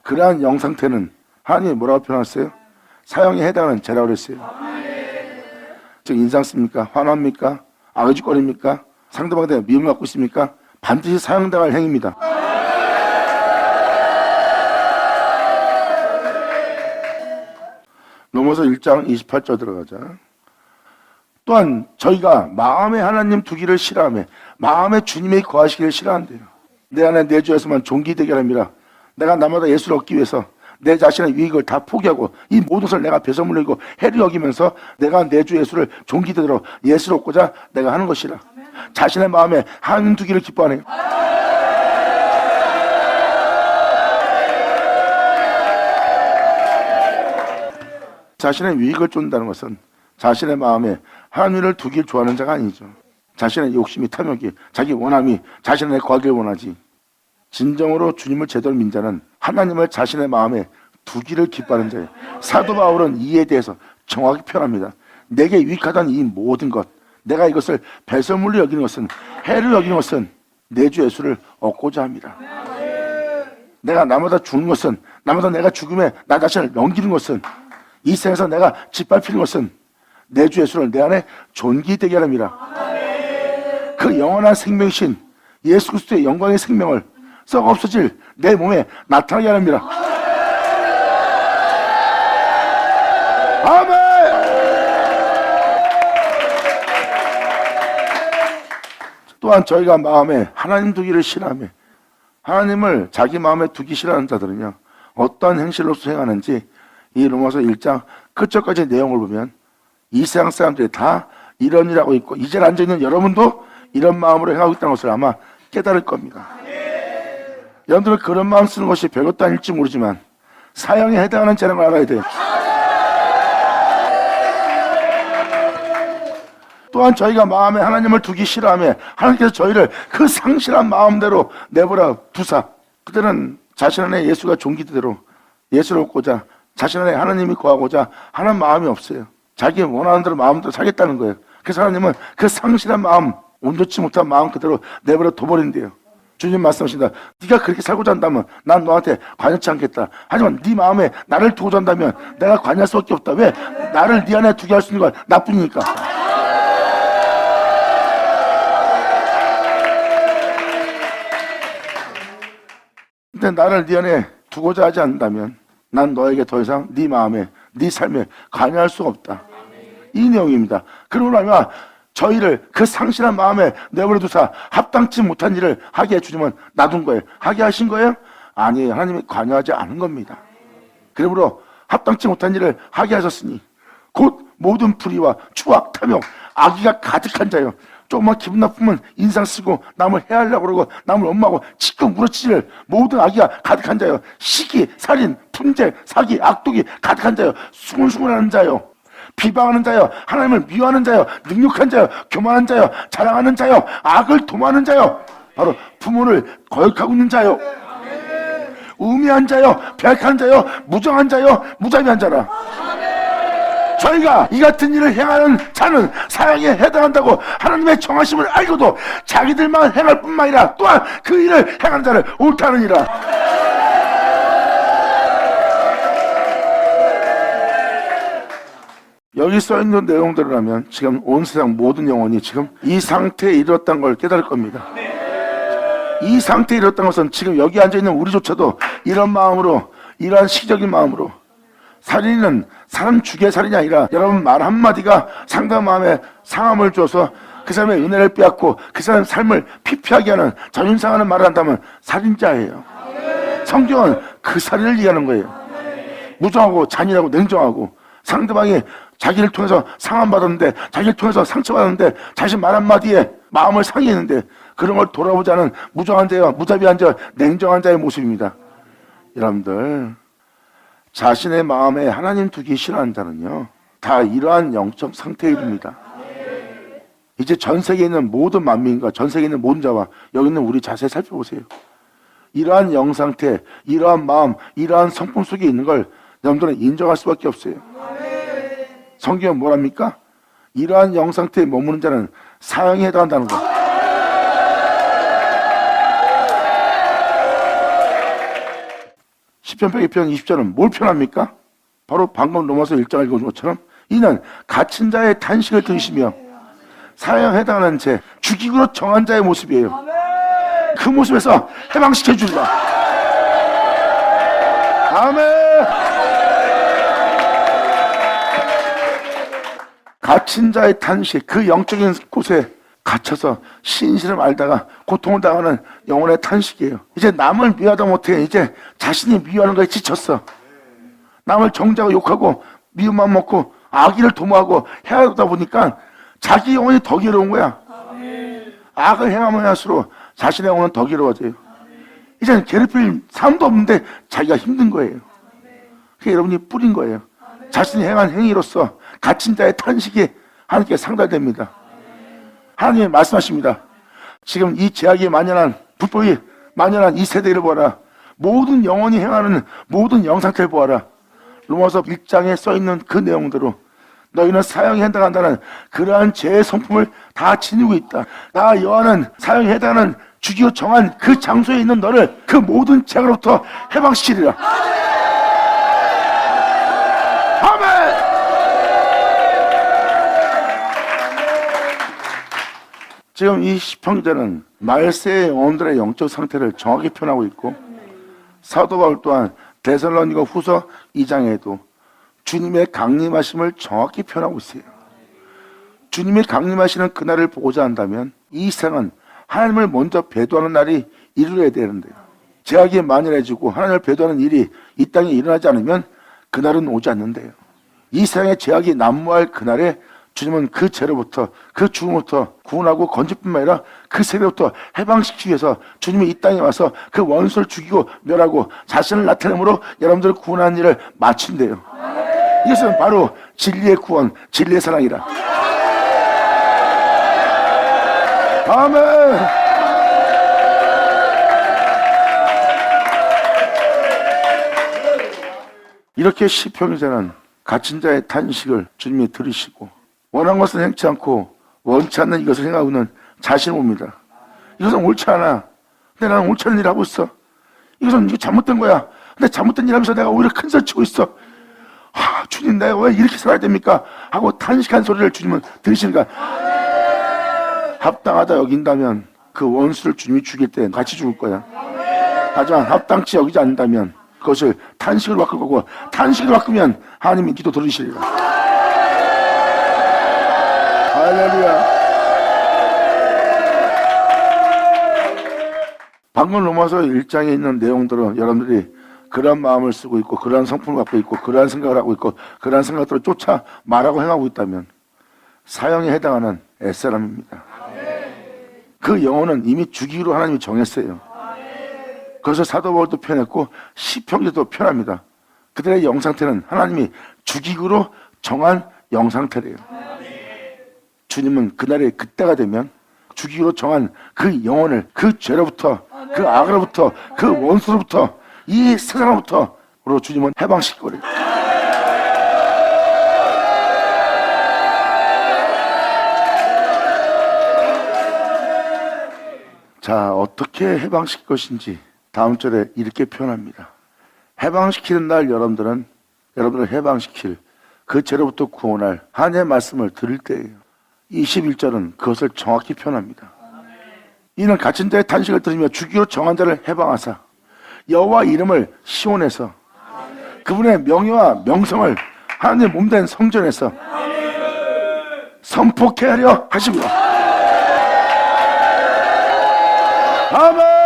그러한 영 상태는 하나님이 뭐라고 표현했어요? 사형에 해당하는 죄라고 그랬어요. 즉 인상 씁니까? 화납니까? 아그지거립니까? 상대방에 대한 미움을 갖고 있습니까? 반드시 사형당할 행위입니다. 로마서 1장 28절 들어가자. 또한 저희가 마음에 하나님 두기를 싫어하며 마음에 주님이 거하시기를 싫어한대요. 내 안에 내 주에서만 종기되게 합니다. 내가 나마다 예수를 얻기 위해서 내 자신의 유익을 다 포기하고 이 모든 것을 내가 배설물로 여기고 해를 여기면서 내가 내 주 예수를 종기되도록 예수를 얻고자 내가 하는 것이라. 자신의 마음에 하나님 두기를 기뻐하네요. 자신의 유익을 쫓는다는 것은 자신의 마음에 하나님을 두기를 좋아하는 자가 아니죠. 자신의 욕심이 탐욕이 자기 원함이 자신의 거하기를 원하지. 진정으로 주님을 제대로 믿는 자는 하나님을 자신의 마음에 두기를 기뻐하는 자예요. 사도 바울은 이에 대해서 정확히 표현합니다. 내게 유익하던 이 모든 것, 내가 이것을 배설물로 여기는 것은, 해를 여기는 것은 내 주 예수를 얻고자 합니다. 내가 나마다 죽는 것은, 나마다 내가 죽음에 나 자신을 넘기는 것은, 이 세상에서 내가 짓밟히는 것은 내 주 예수를 내 안에 존귀되게 합니다. 그 영원한 생명이신 예수 그리스도의 영광의 생명을 썩 없어질 내 몸에 나타나게 합니다. 아멘. 또한 저희가 마음에 하나님 두기를 싫어하며, 하나님을 자기 마음에 두기 싫어하는 자들은요 어떤 행실로 수행하는지 이 로마서 1장 끝절까지 내용을 보면 이 세상 사람들이 다 이런 일하고 있고 이제 앉아있는 여러분도 이런 마음으로 행하고 있다는 것을 아마 깨달을 겁니다. 여러분들은 그런 마음 쓰는 것이 별것도 아닐지 모르지만 사형에 해당하는 죄라는 걸 알아야 돼요. 또한 저희가 마음에 하나님을 두기 싫어하며 하나님께서 저희를 그 상실한 마음대로 내버려 두사 그들은 자신 안에 예수가 종기대로 예수를 얻고자 자신 안에 하나님이 거하고자 하는 마음이 없어요. 자기 원하는 대로 마음대로 살겠다는 거예요. 그래서 하나님은 그 상실한 마음, 온전치 못한 마음 그대로 내버려 둬버린대요. 주님 말씀하신다. 네가 그렇게 살고자 한다면 난 너한테 관여치 않겠다. 하지만 네 마음에 나를 두고자 한다면 내가 관여할 수밖에 없다. 왜? 나를 네 안에 두게 할 수 있는 건 나뿐이니까. 근데 나를 네 안에 두고자 하지 않는다면 난 너에게 더 이상 네 마음에 네 삶에 관여할 수가 없다. 이 내용입니다. 그러고 나면 저희를 그 상실한 마음에 내버려 두사 합당치 못한 일을 하게 해 주님은 놔둔 거예요. 하게 하신 거예요? 아니에요. 하나님이 관여하지 않은 겁니다. 그러므로 합당치 못한 일을 하게 하셨으니 곧 모든 불의와 추악, 탐욕, 악의가 가득한 자요. 조금만 기분 나쁘면 인상 쓰고 남을 해하려고 그러고 남을 원망하고 치고 무너치를 모든 악의가 가득한 자요. 시기, 살인, 분쟁, 사기, 악독이 가득한 자요. 수군수군하는 자요. 비방하는 자요. 하나님을 미워하는 자요. 능욕한 자요. 교만한 자요. 자랑하는 자요. 악을 도모하는 자요. 바로 부모를 거역하고 있는 자요. 우매한 자요. 배약한 자요. 무정한 자요. 무자비한 자라. 저희가 이 같은 일을 행하는 자는 사형에 해당한다고 하나님의 정하심을 알고도 자기들만 행할 뿐만 아니라 또한 그 일을 행한 자를 옳다느니라. 여기 써있는 내용대로라면 지금 온 세상 모든 영혼이 지금 이 상태에 이르렀다는 걸 깨달을 겁니다. 이 상태에 이르렀다는 것은 지금 여기 앉아있는 우리조차도 이런 마음으로, 이러한 시적인 마음으로, 살인은 사람 죽여 살인이 아니라 여러분 말 한마디가 상대방 마음에 상함을 줘서 그 사람의 은혜를 빼앗고 그 사람의 삶을 피폐하게 하는 자존심 상하는 말을 한다면 살인자예요. 성경은 그 살인을 얘기하는 거예요. 무정하고 잔인하고 냉정하고 상대방이 자기를 통해서 상함받았는데 자기를 통해서 상처받았는데 자신 말 한마디에 마음을 상해했는데 그런 걸 돌아보지 않은 무정한 자와 무자비한 자, 냉정한 자의 모습입니다. 여러분들 자신의 마음에 하나님 두기 싫어하는 자는요 다 이러한 영적 상태에 이릅니다. 이제 전 세계에 있는 모든 만민과 전 세계에 있는 모든 자와 여기 있는 우리 자세히 살펴보세요. 이러한 영상태, 이러한 마음, 이러한 성품 속에 있는 걸 여러분들은 인정할 수밖에 없어요. 성경은 뭐랍니까? 이러한 영상태에 머무는 자는 사형에 해당한다는 거. 시편 102편 20절은 뭘 표현합니까? 바로 방금 로마서 1장 읽어준 것처럼 이는 갇힌 자의 탄식을 들으시며 사형에 해당하는 죄, 죽이기로 정한 자의 모습이에요. 그 모습에서 해방시켜 주리라. 아멘. 갇힌 자의 탄식, 그 영적인 곳에 갇혀서 신실을 알다가 고통을 당하는 영혼의 탄식이에요. 이제 남을 미워하다 못해 이제 자신이 미워하는 거에 지쳤어. 남을 정죄하고 욕하고 미움만 먹고 악의를 도모하고 해하다 보니까 자기 영혼이 더 괴로운 거야. 악을 행하면 할수록 자신의 영혼은 더 괴로워져요. 이제는 괴롭힐 사람도 없는데 자기가 힘든 거예요. 그게 여러분이 뿌린 거예요. 자신이 행한 행위로서 갇힌 자의 탄식이 하나님께 상달됩니다. 하나님이 말씀하십니다. 지금 이 죄악이 만연한 불법이 만연한 이 세대를 보아라. 모든 영혼이 행하는 모든 영상태를 보아라. 로마서 1장에 써있는 그 내용대로 너희는 사형에 해당한다는 그러한 죄의 성품을 다 지니고 있다. 나 여호와는 사형에 해당하는 주기로 정한 그 장소에 있는 너를 그 모든 죄로부터 해방시키리라. 아멘. 지금 이 시편기자는 말세의 영혼들의 영적 상태를 정확히 표현하고 있고 사도 바울 또한 데살로니가 후서 2장에도 주님의 강림하심을 정확히 표현하고 있어요. 주님이 강림하시는 그날을 보고자 한다면 이 세상은 하나님을 먼저 배도하는 날이 이루어야 되는데요. 제약이 만연해지고 하나님을 배도하는 일이 이 땅에 일어나지 않으면 그날은 오지 않는데요. 이 세상의 제약이 난무할 그날에 주님은 그 죄로부터, 그 죽음부터 구원하고 건질뿐만 아니라 그 세계로부터 해방시키기 위해서 주님이 이 땅에 와서 그 원수를 죽이고 멸하고 자신을 나타내므로 여러분들을 구원하는 일을 마친대요. 이것은 바로 진리의 구원, 진리의 사랑이라. 아멘. 이렇게 시편기자는 갇힌 자의 탄식을 주님이 들으시고 원한 것은 행치 않고 원치 않는 이것을 행하고는 자신을 봅니다. 이것은 옳지 않아. 근데 나는 옳지 않은 일을 하고 있어. 이것은 이거 잘못된 거야. 근데 잘못된 일 하면서 내가 오히려 큰 소리 치고 있어. 주님, 내가 왜 이렇게 살아야 됩니까? 하고 탄식한 소리를 주님은 들으시니까 합당하다 여긴다면 그 원수를 주님이 죽일 때 같이 죽을 거야. 하지만 합당치 여기지 않는다면 그것을 탄식으로 바꿀 거고, 탄식으로 바꾸면 하나님이 기도 들으시리라. 할렐루야. 방금 로마서 1장에 있는 내용들은 여러분들이 그러한 마음을 쓰고 있고 그러한 성품을 갖고 있고 그러한 생각을 하고 있고 그러한 생각들을 쫓아 말하고 행하고 있다면 사형에 해당하는 옛사람입니다. 그 영혼은 이미 죽이기로 하나님이 정했어요. 그래서 사도 바울도 표현했고 시편기도 표현합니다. 그들의 영상태는 하나님이 죽이기로 정한 영상태래요. 주님은 그날에 그때가 되면 죽이기로 정한 그 영혼을 그 죄로부터 그 악으로부터 그 원수로부터 이 세상으로부터 주님은 해방시킬 거래요. 자, 어떻게 해방시킬 것인지 다음 절에 이렇게 표현합니다. 해방시키는 날 여러분들은 여러분을 해방시킬 그 죄로부터 구원할 하나님의 말씀을 들을 때예요. 21절은 그것을 정확히 표현합니다. 이는 갇힌 자의 탄식을 들으며 죽이기로 정한 자를 해방하사 여호와 이름을 시온에서 그분의 명예와 명성을 하나님의 몸된 성전에서 선포케 하려 하십니다. 아멘.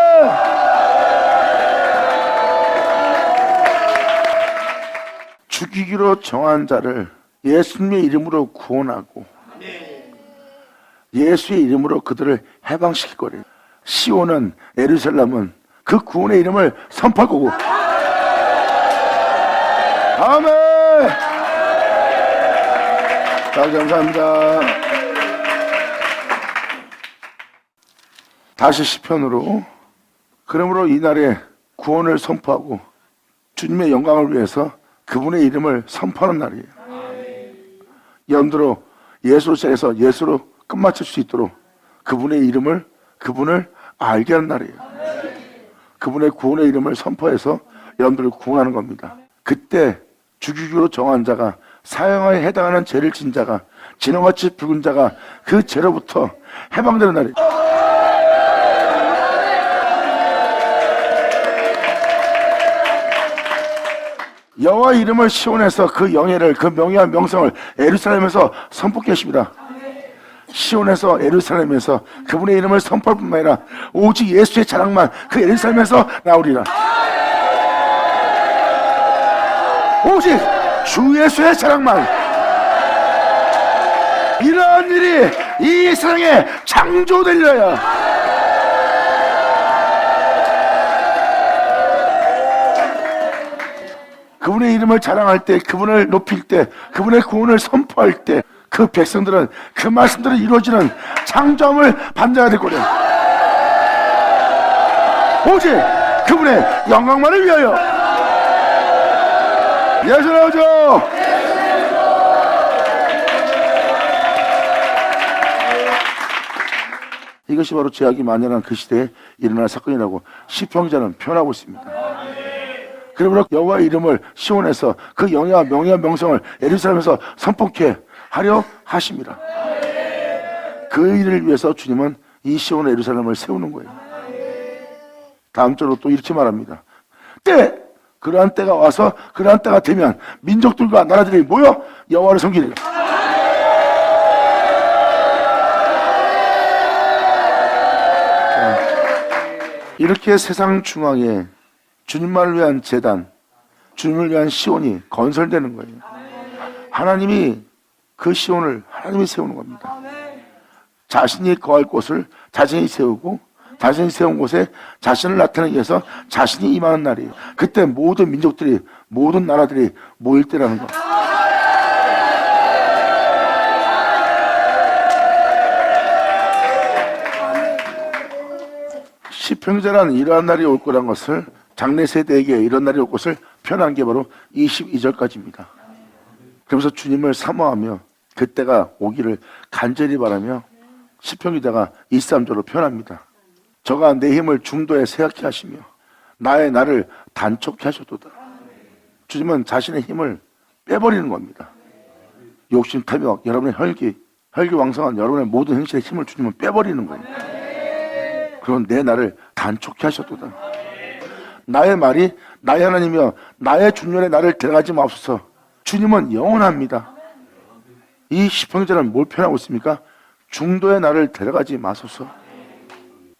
죽이기로 정한 자를 예수님의 이름으로 구원하고 예수의 이름으로 그들을 해방시킬 거래요. 시온은, 예루살렘은 그 구원의 이름을 선포할 거고. 아멘. 자, 감사합니다. 다시 시편으로. 그러므로 이날에 구원을 선포하고 주님의 영광을 위해서 그분의 이름을 선포하는 날이에요. 여러분들로 예수로 시작해서 예수로 끝마칠 수 있도록 그분의 이름을, 그분을 알게 하는 날이에요. 그분의 구원의 이름을 선포해서 여러분들을 구원하는 겁니다. 그때 죽이기로 정한 자가, 사형에 해당하는 죄를 진 자가, 진홍같이 붉은 자가 그 죄로부터 해방되는 날이에요. 여호와 이름을 시온에서 그 영예를, 그 명예와 명성을 예루살렘에서 선포케 하십니다. 시온에서, 예루살렘에서 그분의 이름을 선포할 뿐만 아니라 오직 예수의 자랑만 그 예루살렘에서 나오리라. 오직 주 예수의 자랑만. 이러한 일이 이 세상에 창조되리라야. 그분의 이름을 자랑할 때, 그분을 높일 때, 그분의 구원을 선포할 때 그 백성들은 그 말씀대로 이루어지는 창조함을 반자가 될 거래요. 오직 그분의 영광만을 위하여. 예수 나오죠. 이것이 바로 죄악이 만연한 그 시대에 일어날 사건이라고 시편기자는 표현하고 있습니다. 그러므로 여호와 이름을 시온에서 그 영예와 명예와 명성을 예루살렘에서 선포케 하려 하십니다. 그 일을 위해서 주님은 이 시온 예루살렘을 세우는 거예요. 다음 절로 또 이렇게 말합니다. 그러한 때가 와서 그러한 때가 되면 민족들과 나라들이 모여 여호와를 섬기리라. 이렇게 세상 중앙에 주님만을 위한 제단, 주님을 위한 시온이 건설되는 거예요. 하나님이 그 시온을 하나님이 세우는 겁니다. 자신이 거할 곳을 자신이 세우고 자신이 세운 곳에 자신을 나타내기 위해서 자신이 임하는 날이에요. 그때 모든 민족들이, 모든 나라들이 모일 때라는 거. 시평자란 이러한 날이 올 거란 것을, 장래 세대에게 이런 날이 올 것을 표현한 게 바로 22절까지입니다. 그러면서 주님을 사모하며 그때가 오기를 간절히 바라며 시평기자가 23절로 표현합니다. 저가 내 힘을 중도에 세약케 하시며 나의 나를 단촉케 하셨도다. 주님은 자신의 힘을 빼버리는 겁니다. 욕심, 탐욕, 여러분의 혈기왕성한 여러분의 모든 행실의 힘을 주님은 빼버리는 거예요. 그럼 내 나를 단촉케 하셨도다. 나의 말이 나의 하나님이여 나의 중년에 나를 데려가지 마옵소서. 주님은 영원합니다. 이 시평자는 뭘 표현하고 있습니까? 중도에 나를 데려가지 마소서.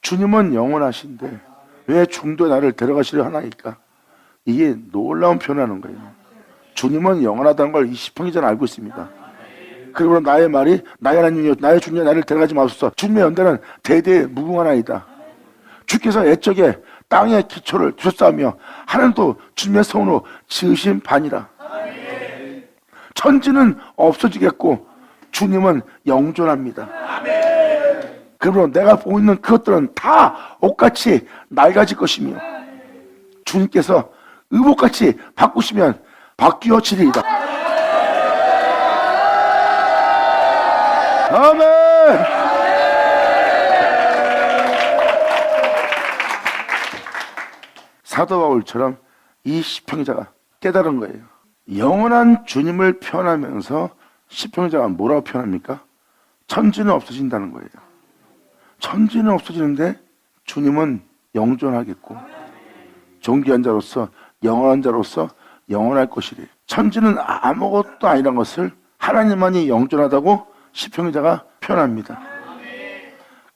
주님은 영원하신데 왜 중도에 나를 데려가시려 하나이까? 이게 놀라운 표현하는 거예요. 주님은 영원하다는 걸 이 시평자는 알고 있습니다. 그리고 나의 말이 나의 하나님이여 나의 중년에 나를 데려가지 마소서. 주님의 연대는 대대에 무궁하나이다. 주께서 애적에 땅의 기초를 두셨사오며 하늘도 주님의 손으로 지으신 바니라. 천지는 없어지겠고 주님은 영존합니다. 그러므로 내가 보고 있는 그것들은 다 옷같이 낡아질 것이며 주님께서 의복같이 바꾸시면 바뀌어지리이다. 아멘. 사도 바울처럼 이 시평자가 깨달은 거예요. 영원한 주님을 표현하면서 시평자가 뭐라고 표현합니까? 천지는 없어진다는 거예요. 천지는 없어지는데 주님은 영존하겠고 존귀한 자로서 영원한 자로서 영원할 것이래. 천지는 아무것도 아니란 것을 하나님만이 영존하다고 시평자가 표현합니다.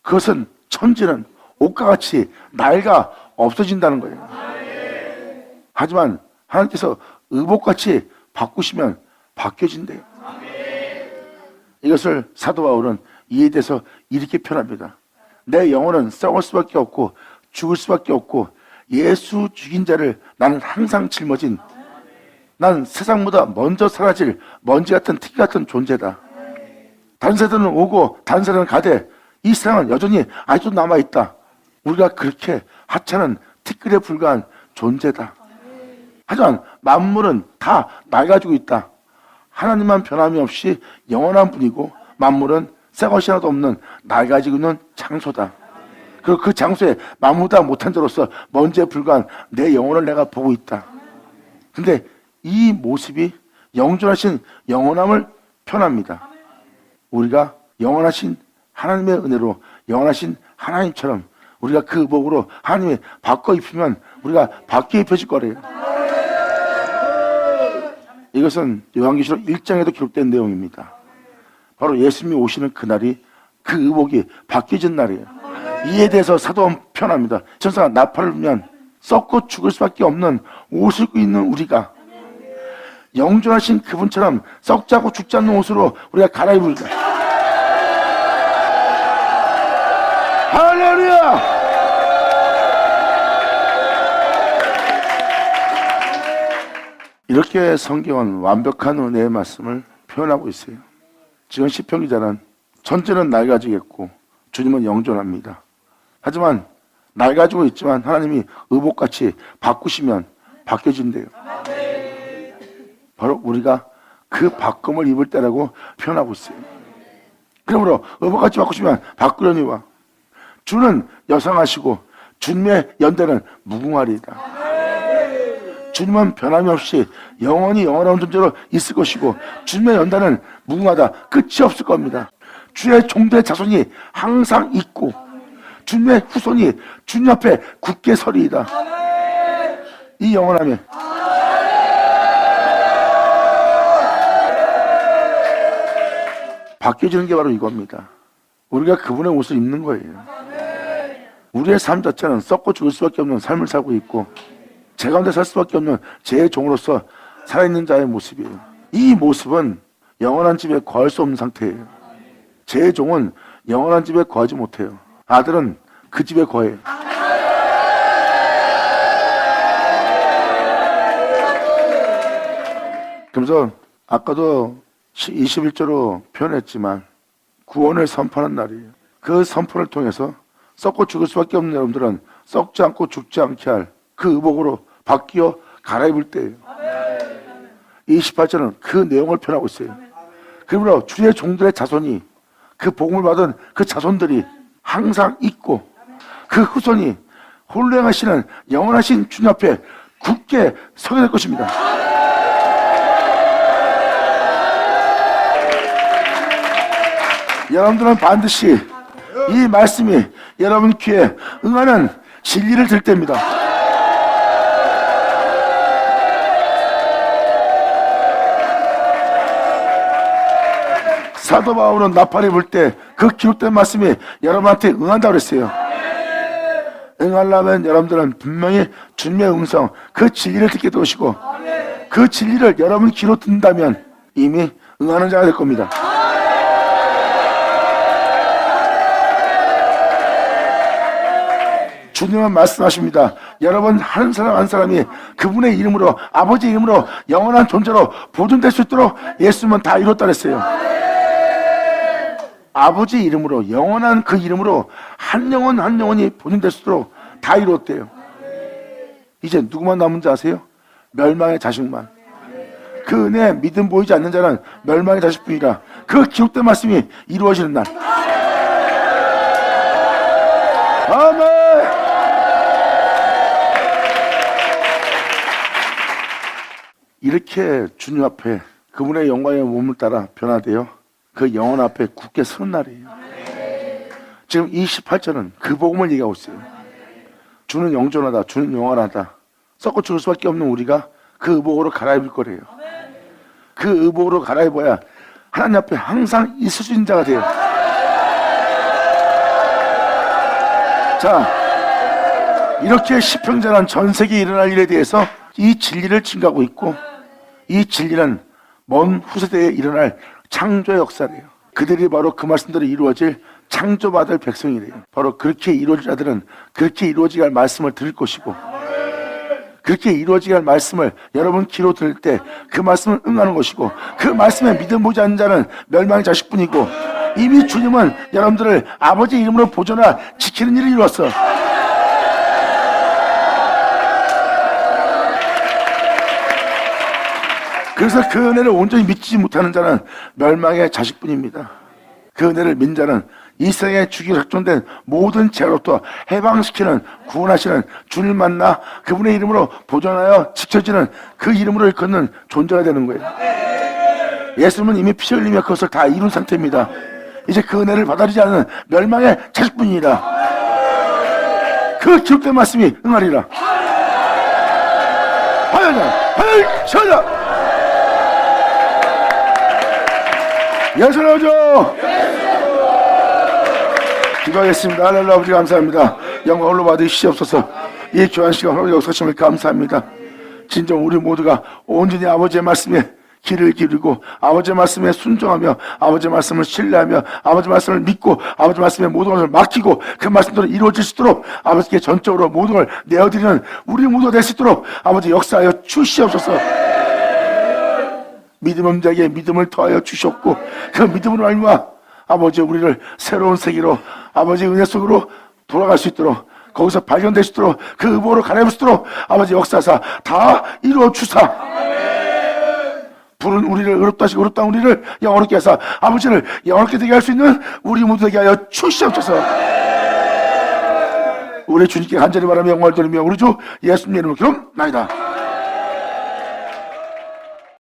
그것은 천지는 옷과 같이 낡아 없어진다는 거예요. 하지만 하나님께서 의복같이 바꾸시면 바뀌어진대요. 이것을 사도 바울은 이에 대해서 이렇게 표현합니다. 내 영혼은 썩을 수밖에 없고 죽을 수밖에 없고 예수 죽인 자를 나는 항상 짊어진, 난 세상보다 먼저 사라질 먼지 같은 티기 같은 존재다. 다른 세대는 오고 다른 세대는 가되 이 세상은 여전히 아직도 남아있다. 우리가 그렇게 하찮은 티끌에 불과한 존재다. 하지만 만물은 다 낡아지고 있다. 하나님만 변함이 없이 영원한 분이고 만물은 새것이 하나도 없는 낡아지고 있는 장소다. 그리고 그 장소에 만무다 못한 자로서 먼지에 불과한 내 영혼을 내가 보고 있다. 근데 이 모습이 영존하신 영원함을 표현합니다. 우리가 영원하신 하나님의 은혜로 영원하신 하나님처럼 우리가 그 의복으로 하나님이 바꿔 입히면 우리가 바뀌어 입혀질 거래요. 이것은 요한계시록 1장에도 기록된 내용입니다. 바로 예수님이 오시는 그날이 그 의복이 바뀌어진 날이에요. 이에 대해서 사도는 표현합니다. 천사가 나팔을 불면 썩고 죽을 수밖에 없는 옷을 입고 있는 우리가 영존하신 그분처럼 썩지 않고 죽지 않는 옷으로 우리가 갈아입을까. 할렐루야! 이렇게 성경은 완벽한 은혜의 말씀을 표현하고 있어요. 지금 시편 기자는 천지는 낡아지겠고 주님은 영존합니다. 하지만 낡아지고 있지만 하나님이 의복같이 바꾸시면 바뀌어진대요. 바로 우리가 그 바꿈을 입을 때라고 표현하고 있어요. 그러므로 의복같이 바꾸시면 바꾸려니와 주는 여상하시고 주님의 연대는 무궁하리이다. 주님은 변함이 없이 영원히 영원한 존재로 있을 것이고 주님의 연단은 무궁하다. 끝이 없을 겁니다. 주의 종들의 자손이 항상 있고 주님의 후손이 주님 앞에 굳게 서리이다. 이 영원함에 바뀌어지는 게 바로 이겁니다. 우리가 그분의 옷을 입는 거예요. 우리의 삶 자체는 썩고 죽을 수밖에 없는 삶을 살고 있고 제 가운데 살 수밖에 없는 제 종으로서 살아있는 자의 모습이에요. 이 모습은 영원한 집에 거할 수 없는 상태예요. 제 종은 영원한 집에 거하지 못해요. 아들은 그 집에 거해요. 그래서 아까도 21절로 표현했지만 구원을 선포하는 날이에요. 그 선포를 통해서 썩고 죽을 수밖에 없는 여러분들은 썩지 않고 죽지 않게 할 그 의복으로 바뀌어 갈아입을 때예요. 28절은 그 내용을 표현하고 있어요. 그러므로 주의 종들의 자손이 그 복음을 받은 그 자손들이 항상 있고 그 후손이 홀로 행하시는 영원하신 주님 앞에 굳게 서게 될 것입니다. 여러분들은 반드시 이 말씀이 여러분 귀에 응하는 진리를 들 때입니다. 사도 바울은 나팔이 불 때 그 기록된 말씀이 여러분한테 응한다고 그랬어요. 응하려면 여러분들은 분명히 주님의 음성, 그 진리를 듣게 되시고 그 진리를 여러분 귀로 듣는다면 이미 응하는 자가 될 겁니다. 주님은 말씀하십니다. 여러분 한 사람 한 사람이 그분의 이름으로 아버지 이름으로 영원한 존재로 보존될 수 있도록 예수님은 다 이뤘다 그랬어요. 아버지 이름으로 영원한 그 이름으로 한 영혼 한 영혼이 보존될 수 있도록 다 이뤘대요. 이제 누구만 남은 줄 아세요? 멸망의 자식만. 그 은혜 믿음 보이지 않는 자는 멸망의 자식뿐이라 그 기록된 말씀이 이루어지는 날. 아멘. 이렇게 주님 앞에 그분의 영광의 몸을 따라 변화되어 그 영혼 앞에 굳게 서는 날이에요. 지금 28절은 그 복음을 얘기하고 있어요. 주는 영존하다, 주는 영원하다. 썩고 죽을 수밖에 없는 우리가 그 의복으로 갈아입을 거래요. 그 의복으로 갈아입어야 하나님 앞에 항상 있을 수 있는 자가 돼요. 자, 이렇게 시평전한 전 세계에 일어날 일에 대해서 이 진리를 증거하고 있고 이 진리는 먼 후세대에 일어날 창조의 역사래요. 그들이 바로 그 말씀대로 이루어질 창조받을 백성이래요. 바로 그렇게 이루어질 자들은 그렇게 이루어지게 할 말씀을 들을 것이고 그렇게 이루어지게 할 말씀을 여러분 귀로 들을 때 그 말씀을 응하는 것이고 그 말씀에 믿음 보지 않는 자는 멸망의 자식뿐이고 이미 주님은 여러분들을 아버지 이름으로 보존하 지키는 일을 이루었어. 그래서 그 은혜를 온전히 믿지 못하는 자는 멸망의 자식뿐입니다. 그 은혜를 믿는 자는 이 세상에 주기로 작정된 모든 죄로부터 해방시키는 구원하시는 주님 만나 그분의 이름으로 보존하여 지켜지는 그 이름으로 일컫는 존재가 되는 거예요. 예수님은 이미 피 흘리며 그것을 다 이룬 상태입니다. 이제 그 은혜를 받아들이지 않는 멸망의 자식뿐이라 그 기록된 말씀이 응하리라. 하여자 하여자 예수로죠. 기도하겠습니다. 할렐루야. 아버지 감사합니다. 영광 홀로 받으시옵소서. 이 귀한 시간 홀로 역사심을 감사합니다. 진정 우리 모두가 온전히 아버지의 말씀에 귀를 기울이고 아버지의 말씀에 순종하며 아버지의 말씀을 신뢰하며 아버지의 말씀을 믿고 아버지의 말씀에 모든 것을 맡기고 그 말씀대로 이루어질 수 있도록 아버지께 전적으로 모든 걸 내어드리는 우리 모두가 될 수 있도록 아버지 역사하여 주시옵소서. 믿음 없는 자에게 믿음을 더하여 주셨고 그 믿음으로 말미암아 아버지 우리를 새로운 세계로 아버지 은혜 속으로 돌아갈 수 있도록 거기서 발견될 수 있도록 그 의복으로 갈아입을 수 있도록 아버지 역사사 다 이루어 주사 부른 우리를 의롭다 하시고 의롭다 우리를 영원롭게 하사 아버지를 영원롭게 되게 할 수 있는 우리 모두 되게 하여 주시옵소서. 우리 주님께 간절히 바라며 영광을 돌리며 우리 주 예수님 이름으로 기도합나이다.